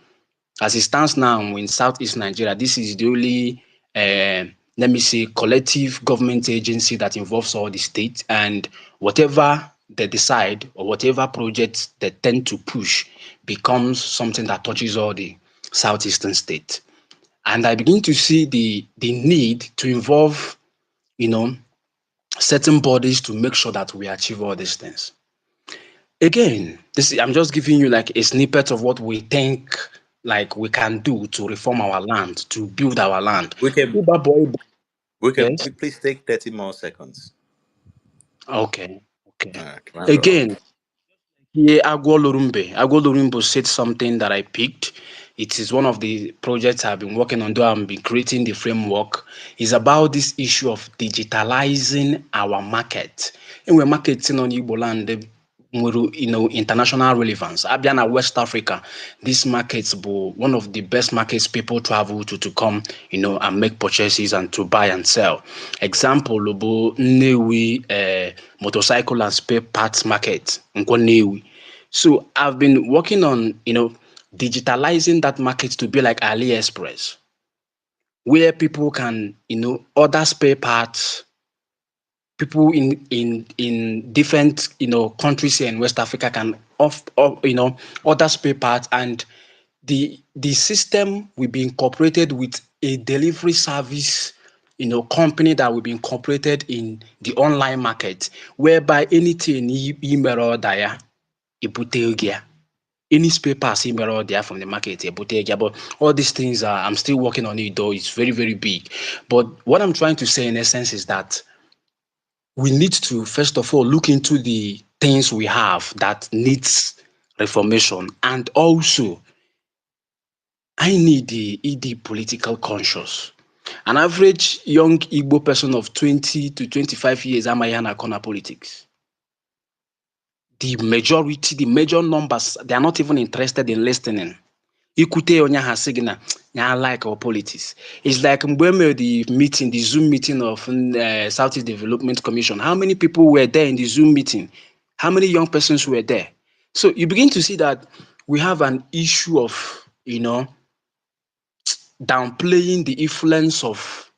As it stands now in Southeast Nigeria, this is the only, let me say, collective government agency that involves all the states, and whatever they decide or whatever projects they tend to push becomes something that touches all the Southeastern states. And I begin to see the need to involve, certain bodies to make sure that we achieve all these things. Again, I'm just giving you like a snippet of what we think like we can do to reform our land, to build our land.
We can
Yes.
please take 30 more seconds.
Okay. Again, here Agwo Lorumbe said something that I picked. It is one of the projects I've been working on, though I've been creating the framework, is about this issue of digitalizing our market. And we're marketing on Igbo land, international relevance. Abia na West Africa, this markets be one of the best markets people travel to come, and make purchases and to buy and sell. Example, Lobo Newi motorcycle and spare parts market. Newi. So I've been working on, digitalizing that market to be like AliExpress, where people can, order spare parts. People in different countries here in West Africa can order spare parts, and the system will be incorporated with a delivery service company that will be incorporated in the online market, whereby anything email order ya ebute gị ya. Any spare parts email order from the market ebute gị ya. But all these things I'm still working on it, though it's very, very big. But what I'm trying to say in essence is that we need to first of all look into the things we have that needs reformation, and also I need the political conscious. An average young Igbo person of 20 to 25 years amaghị na corner politics. The major numbers, they are not even interested in listening. Ikute onye ha sị gị na ya like our politics. It's like mgbe e mere the Zoom meeting of Southeast Development Commission. How many people were there in the Zoom meeting? How many young persons were there? So you begin to see that we have an issue of, downplaying the influence of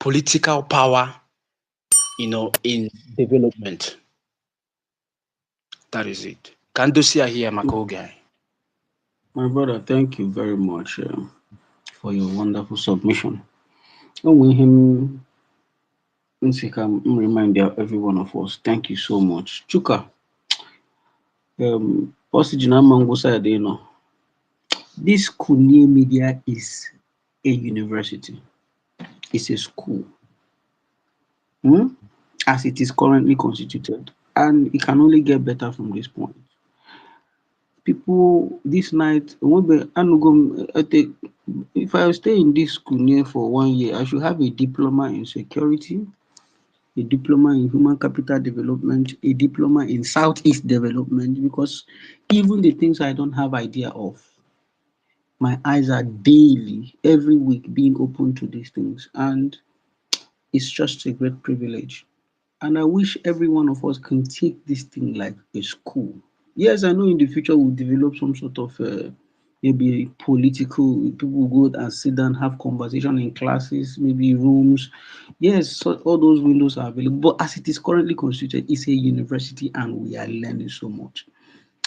political power, in development. That is it. Kandosia here, Makogai.
My brother, thank you very much for your wonderful submission. And with him, I'm remind every one of us, thank you so much. Chuka, this Kunie Media is a university. It's a school. As it is currently constituted. And it can only get better from this point. People this night, if I stay in this school for 1 year, I should have a diploma in security, a diploma in human capital development, a diploma in Southeast development, because even the things I don't have idea of, my eyes are daily, every week being open to these things. And it's just a great privilege. And I wish every one of us can take this thing like a school. Yes, I know in the future we'll develop some sort of maybe political, people will go and sit down, have conversation in classes, maybe rooms. Yes, so all those windows are available. But as it is currently constituted, it's a university and we are learning so much.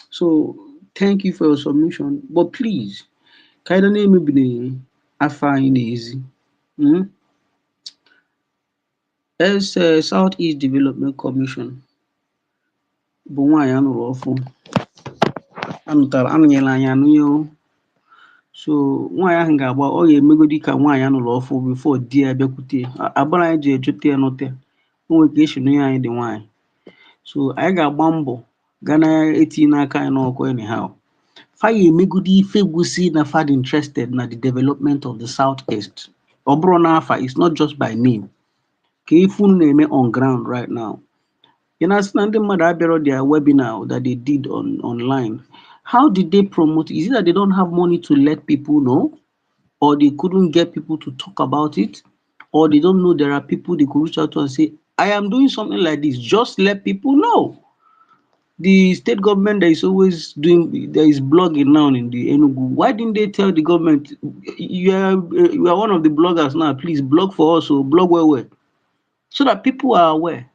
So thank you for your submission. But please, kind of name me Afine easy. As Southeast Development Commission. Bụ nwaanyị anụrụ ọfụ, anụnyere anyị anụnye o. So nwaanyị ahụ ga-agba, ọ ga-emegodi ka nwaanyị anụrụ ọfụ before di ya bịakwute agbara anyị ji ejote ya n'ụte, o nwere ka esi nụnye anyị dị nwaanyị. So anyị ga-agba mbọ ga na-etinye n'aka anyị n'ọkụ anyhow. Fa ya emegodi ife gwusi na fad interested na the development of the Southeast. Ọ bụrụ n'afa, it's not just by name. Ka ife unu na-eme on ground right now. You understand the mother their webinar that they did online. How did they promote it? Is it that they don't have money to let people know? Or they couldn't get people to talk about it? Or they don't know there are people they could reach out to and say, I am doing something like this. Just let people know. The state government that is always doing, there is blogging now in the Enugu. Why didn't they tell the government, you are one of the bloggers now, please blog for us or blog where? So that people are aware.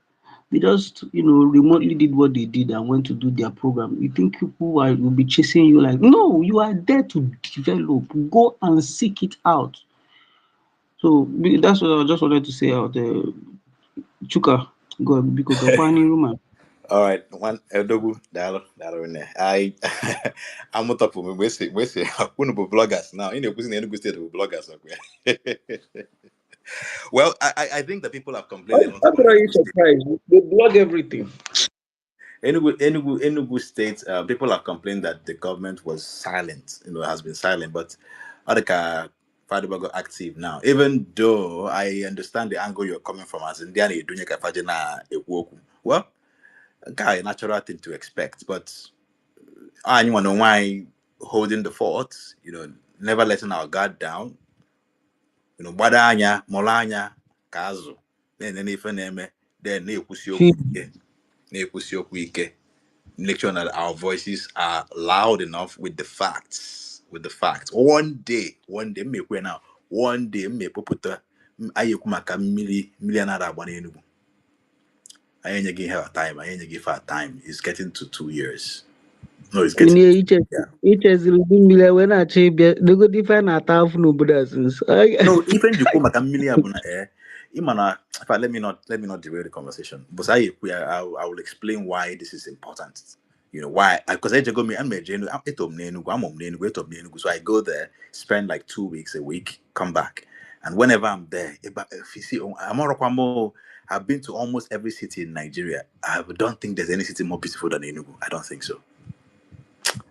They just, remotely did what they did and went to do their program. You think people will be chasing you like, no, you are there to develop. Go and seek it out. So that's what I just wanted to say out there. Chuka, go because of finding room.
All right, one Edogu, dialogue, I'm not up for me. We say, I'm bloggers now. In the Enugu state, bloggers. Well, I think that people have complained a lot
I'm
about
very surprised. They blog everything.
Enugu State, people have complained that the government was silent, has been silent, but Adaka Fadiba got active now. Even though I understand the angle you're coming from as Indiana, well, a natural thing to expect, but I want to know why holding the fort, never letting our guard down, Badanya, Molanya, Kazu, then ife na-eme, then na-ekwusi okwu ike, na-ekwusi okwu ike. Make sure that our voices are loud enough with the facts. One day, make we now. One day, me poputa. Ayekuma maka million agba n'Enugu. I ain't give her time. I ain't give her time. It's getting to 2 years. No, it's getting. Yeah.
icheziri ndị mmiri wee na-achọ ịbịa negodi ife a na-ata afụ n'obodo a since.
No, even you come maka million abuna Imana, let me not derail the conversation. But I will explain why this is important. Why? Because I go me and me so I go there, spend like 2 weeks, a week, come back, and whenever I'm there, if you see, I've been to almost every city in Nigeria. I don't think there's any city more beautiful than Enugu. I don't think so.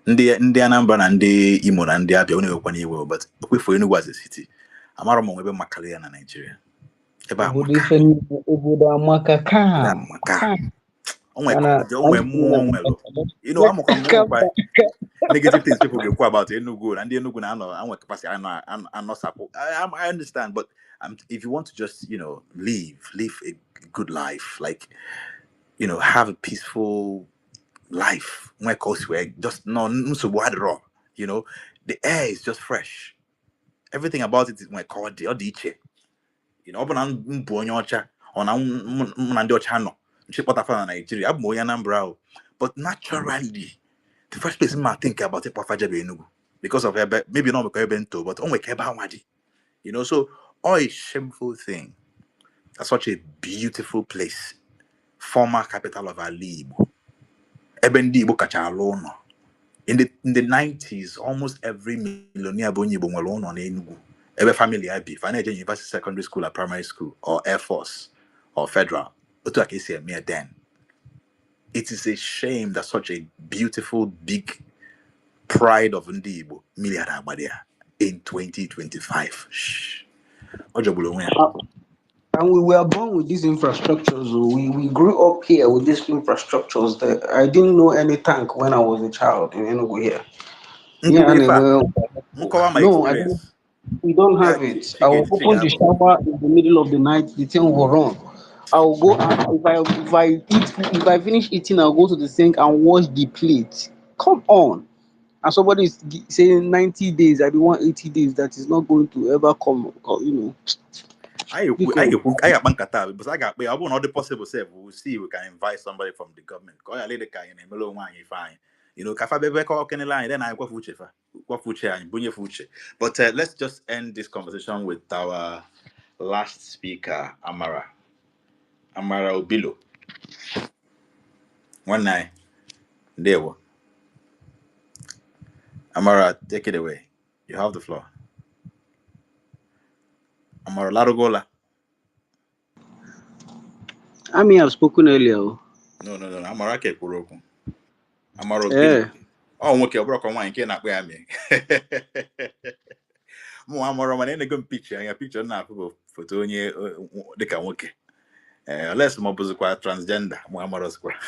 Ndị Anambra na ndị Imo na ndị Abia onye nwekwana iwe, but for Enugu as a city, amara m ebe makara ya na Nigeria.
Obodo amaka calm.
Negative things people get about Enugu and the Enugu I understand, but if you want to just live a good life, like have a peaceful life, just the air is just fresh. Everything about it is but naturally, the first place I think about it Enugu because of maybe not Bento, but so all a shameful thing. That's such a beautiful place, former capital of Igbo. Ebendi Igbo kacha alone. In the 90s, almost every millionaire Bonyi alone on Enugu. Every family I be, financial university, secondary school, or primary school, or Air Force, or Federal. Then. It is a shame that such a beautiful, big pride of Ndibo in 2025. Shh.
And we were born with these infrastructures. We grew up here with these infrastructures. That I didn't know any tank when I was a child in Enugu here. Yeah, no, I don't. We don't have it. I will open the shower in the middle of the night. The thing will run. I will go and if I finish eating, I'll go to the sink and wash the plate. Come on. And somebody is saying 90 days, I be 180 days. That is not going to ever come.
I because I got I won't all the possible self. We'll see we can invite somebody from the government. Call a lady in a mellow one, you fine. Kafa bebe call line, then I go fuche and bunye fuche. But let's just end this conversation with our last speaker, Amara Obilo. One night. There we Amara, take it away. You have the floor. Amara Larogola.
I mean, I've spoken earlier.
No. Amara Kekuroku. Amara Obilo. Oh, okay, broke on one can be me. Amara, man, ain't a good picture. A picture now for Tony. They can work. Less more transgender. Amara Square.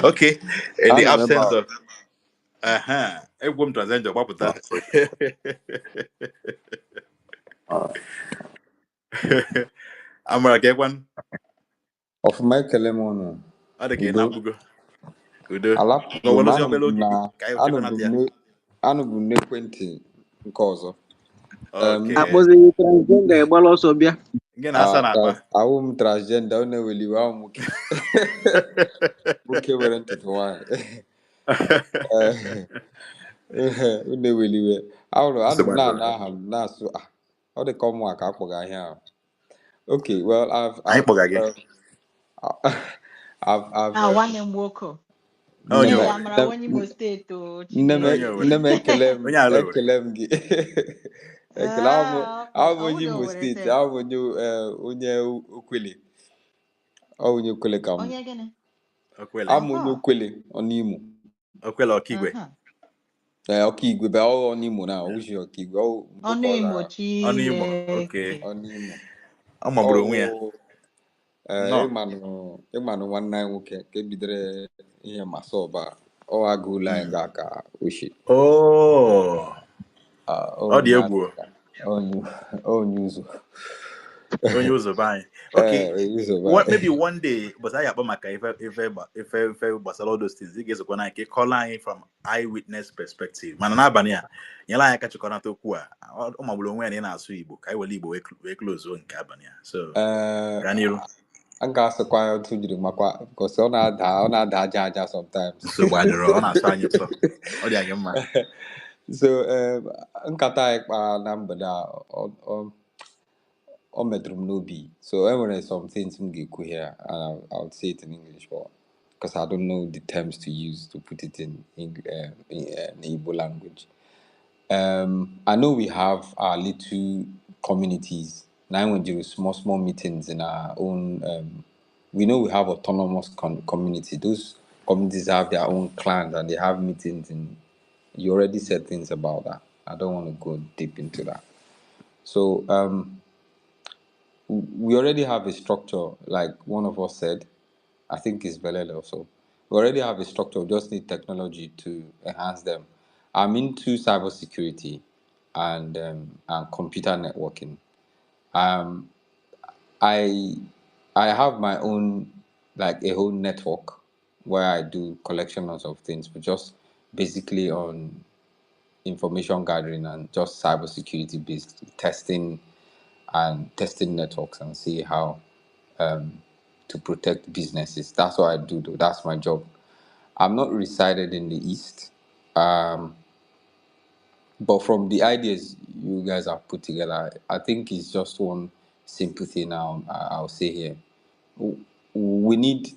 Okay. In the absence of a woman transgender, what was that? Amara get one.
Of my Kelemono.
Udo.
Anụ n'ekwentị nke ọzọ.
Akpọzighị transgender ịgbala ọsọ bịa.
Awụ m transgender, ọ na-eweliwe ahụ nwoke. Nwoke nwere ntutu nwanyị. Ọ na-eweliwe. Anụ m na-ana aha m na-asụ ọ dị ka ọmụ a ka akpọga ahịa ahụ. Okay, well, I've
nwanne m nwoke.
Nne m ekele m gị. Ekele abụ onye Imo steeti, abụ onye Okwele. Oh, you kwele kam.
Onye gịnị?
Okwele.
I'm on your
Oh,
kwele on Imo.
Okwele Okigwe.
uh-huh.
Okay, we be all on Imo now. Who's your key? Oh, book
Ọnụ
all
Igbo
Ọnụ Imo. Okay.
Chineke.
on Imo.
Ọ magburu onwe ya.
Oh,
No.
ịmanụ nwanne anyị nwoke ka ebidoro ihe masọba ọ agụụla anyị ga ka oshi
Oh. Ọ dị
onye
egwu.
onye ụzọ
Onye ụzọ be anyị. Okay.
ụzọ
Maybe one day, but I akpọ maka ife gbasara all those things. Ị ga-esokwa na nke call anyị from eyewitness perspective. Mana n'abalị a, nyere anyị aka chịkọnata okwu a. Ọ magburu onwe ya na ị na-asụ Igbo ka anyị were Igbo wee close nke abalị a. So, gaa n'iru.
a ga-asịkwa ya otu jiri makwa because ọ na-ada aja aja sometimes
Nsogbu adịrọ, ọ na-asụ anyị ụsọ. Ọ dị anyị mma.
so nkata anyị kpara na mgbede a ọ metụrụ m n'obi so enwere some things m ga-ekwu here and I would say it in English but because I don't know the terms to use to put it in Igbo language. I know we have our little communities. Now we do small meetings in our own. We know we have autonomous community. Those communities have their own clans and they have meetings. And you already said things about that. I don't want to go deep into that. So we already have a structure, like one of us said. I think it's Belele also. We already have a structure. We just need technology to enhance them. I'm into cybersecurity and computer networking. Um, I I have my own like a whole network where I do collections of things, but just basically on information gathering and just cybersecurity based testing and testing networks and see how to protect businesses. That's what I do. Though. That's my job. I'm not resided in the East, but from the ideas you guys have put together, I think it's just one simple thing I'll say here. We need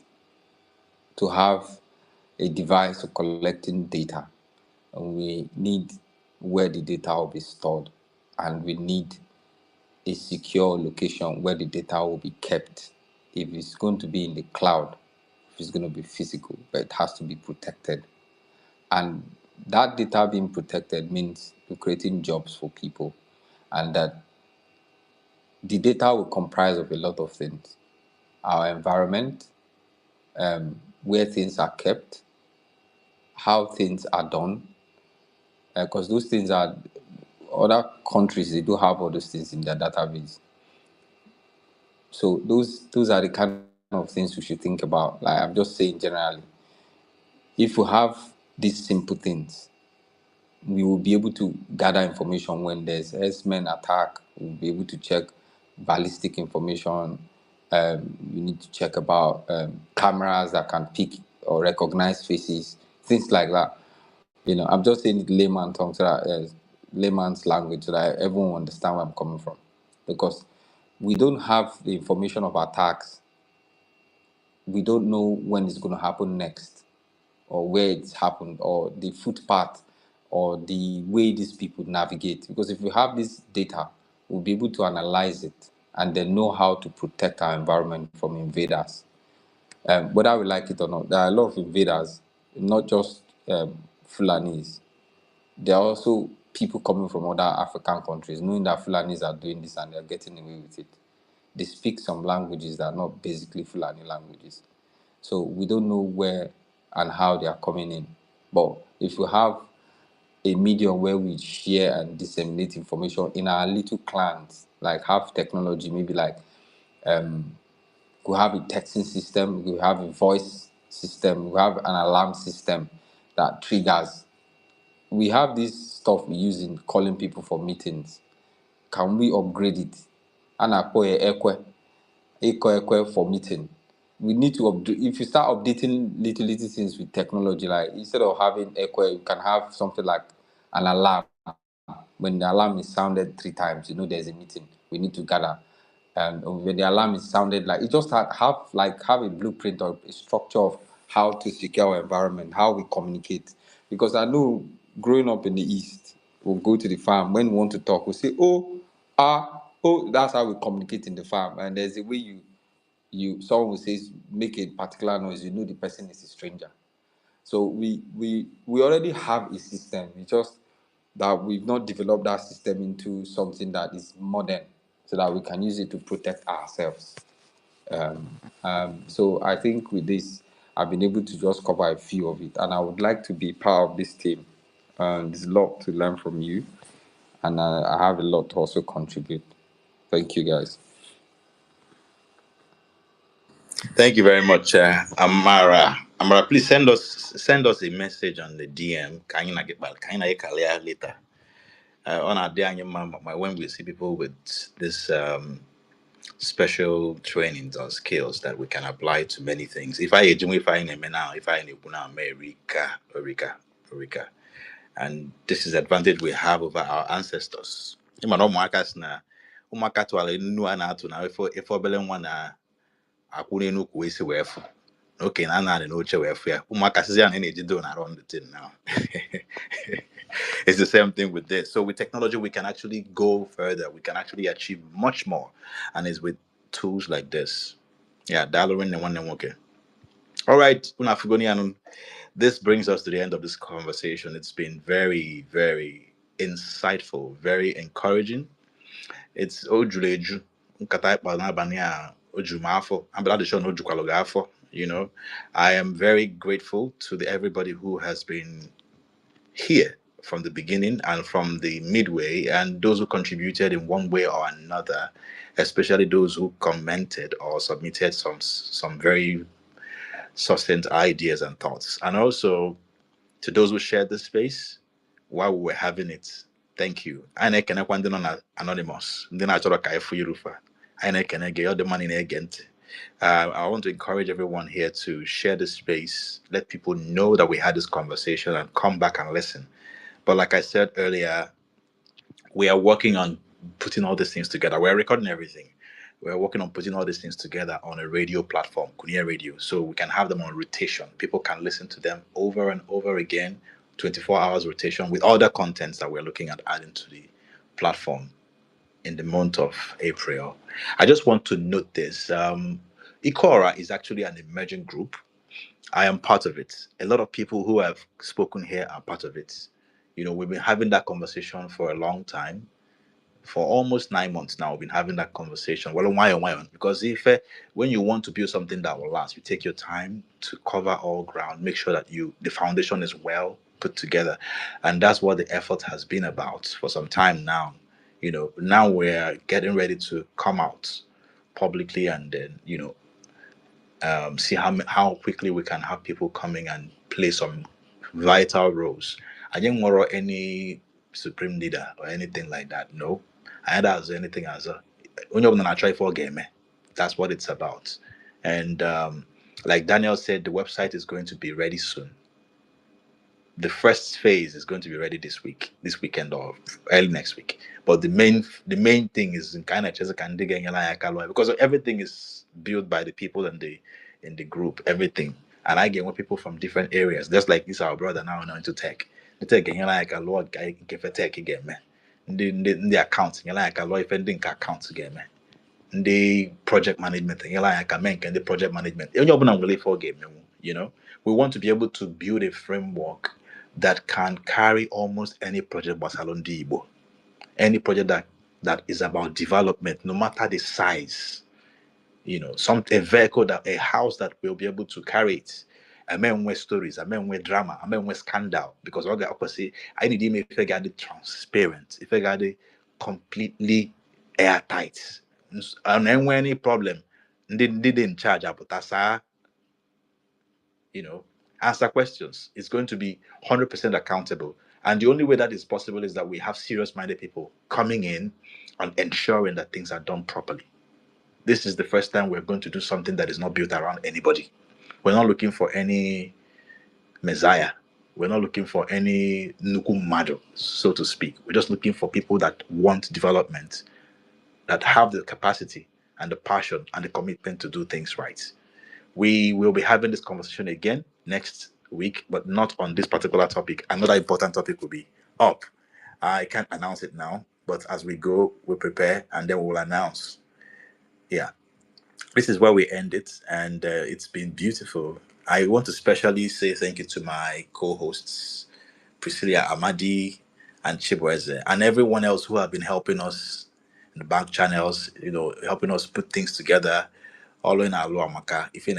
to have a device for collecting data, and we need where the data will be stored, and we need a secure location where the data will be kept. If it's going to be in the cloud, if it's going to be physical, but it has to be protected. And that data being protected means you're creating jobs for people, and that the data will comprise of a lot of things: our environment, where things are kept, how things are done, because those things are other countries they do have all those things in their database. So those are the kind of things we should think about. Like I'm just saying generally, if we have these simple things, we will be able to gather information when there's S-men attack. We'll be able to check ballistic information. We need to check about cameras that can pick or recognize faces, things like that. I'm just saying it layman tongue so that layman's language so that everyone understand where I'm coming from, because we don't have the information of attacks. We don't know when it's going to happen next, or where it's happened, or the footpath, or the way these people navigate. Because if we have this data, we'll be able to analyze it and then know how to protect our environment from invaders. Whether we like it or not, there are a lot of invaders, not just Fulanis. There are also people coming from other African countries, knowing that Fulanis are doing this and they're getting away with it. They speak some languages that are not basically Fulani languages. So we don't know where and how they are coming in. But if we have a medium where we share and disseminate information in our little clans, like have technology, maybe like we have a texting system, we have a voice system, we have an alarm system that triggers. We have this stuff we use in calling people for meetings. Can we upgrade it? And I call it Ekwe for meeting. We need to update. If you start updating little things with technology, like instead of having Ekwe, you can have something like an alarm. When the alarm is sounded 3 times, there's a meeting. We need to gather. And when the alarm is sounded, like it just have a blueprint or a structure of how to secure our environment, how we communicate. Because I know growing up in the East, we'll go to the farm. When we want to talk, we'll say, oh, that's how we communicate in the farm. And there's a way you someone will say make a particular noise, you know the person is a stranger. So we already have a system. It's just that we've not developed that system into something that is modern, so that we can use it to protect ourselves. So I think with this, I've been able to just cover a few of it, and I would like to be part of this team. There's a lot to learn from you, and I have a lot to also contribute. Thank you, guys.
Thank you very much, Amara. Amara, please send us a message on the DM. Can you not get back? Can you not get clear later? On our day, when we see people with this special trainings or skills that we can apply to many things. If I in now, if I in America, and this is the advantage we have over our ancestors. You know, umaka to ala nu ana na if obele nwa na akwụna enu kwuo isi wee fụ okay na ana n'oche wee fụ ya ụmụaka sizi ya na na-eji do na run the thing now. It's the same thing with this. So with technology we can actually go further, we can actually achieve much more, and it's with tools like this. Yeah, dalorin and one okay. All right, this brings us to the end of this conversation. It's been very, very insightful, very encouraging. It's ojuleju nkata ikpa n'abalị a oju m afọ abịala dị sure na ojukwalụ gị afọ. I am very grateful to everybody who has been here from the beginning and from the midway, and those who contributed in one way or another, especially those who commented or submitted some very succinct ideas and thoughts, and also to those who shared the space while we were having it. Thank you. I na-ekenekwa ndị nọ na Anonymous, ndị na-achọrọ ka efu irufa. I na-ekene gị, ọ dị mma na-ege ntị. I want to encourage everyone here to share this space, let people know that we had this conversation and come back and listen. But like I said earlier, we are working on putting all these things together. We're recording everything. We're working on putting all these things together on a radio platform, Kunia Radio, so we can have them on rotation. People can listen to them over and over again, 24 hours rotation with other contents that we're looking at adding to the platform in the month of April. I just want to note this. Ikora is actually an emerging group. I am part of it. A lot of people who have spoken here are part of it. We've been having that conversation for a long time. For almost 9 months now, we've been having that conversation. Well, why? Because when you want to build something that will last, you take your time to cover all ground, make sure that the foundation is well put together, and that's what the effort has been about for some time now. Now we're getting ready to come out publicly, and then see how quickly we can have people coming and play some vital roles. I didn't want any supreme leader or anything like that. No, I had as anything as a only when I try for game. That's what it's about. And like Daniel said, the website is going to be ready soon. The first phase is going to be ready this weekend, or early next week. But the main thing is in kind of just because everything is built by the people in the group, everything. And I get more people from different areas. Just like this, our brother now into tech. The tech like a lot guy give a tech again, man. The accounts, like a lot if anything accounts again, man. The project management, like a man can the project management. We want to be able to build a framework that can carry almost any project Barcelona Igbo. Any project that is about development, no matter the size. A vehicle, a house that will be able to carry it. I mean with stories, I mean with drama, I mean with scandal. Because all the opposite, I need him if I got it transparent, if I got it completely airtight. And then when any problem, they didn't charge up, but that's answer questions. It's going to be 100% accountable. And the only way that is possible is that we have serious-minded people coming in and ensuring that things are done properly. This is the first time we're going to do something that is not built around anybody. We're not looking for any messiah. We're not looking for any nukumado, so to speak. We're just looking for people that want development, that have the capacity and the passion and the commitment to do things right. We will be having this conversation again next week, but not on this particular topic. Another important topic will be up. I can't announce it now, but as we go, we'll prepare and then we'll announce. Yeah. this is where we end it, and it's been beautiful. I want to especially say thank you to my co-hosts, Priscilla Amadi and Chibweze, and everyone else who have been helping us in the back channels, helping us put things together. All in our Amaka, if in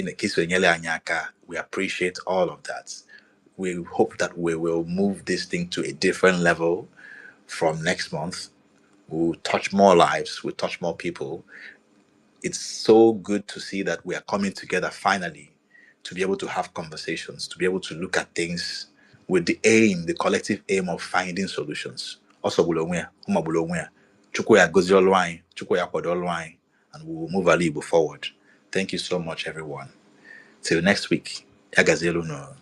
a case we appreciate all of that. We hope that we will move this thing to a different level from next month. We'll touch more lives, we'll touch more people. It's so good to see that we are coming together finally to be able to have conversations, to be able to look at things with the collective aim of finding solutions. Also, Chukwu ya gozie olu anyị, Chukwu ya kwado olu anyị, and we will move Alibo forward. Thank you so much, everyone. Till next week. Ya gazielu no.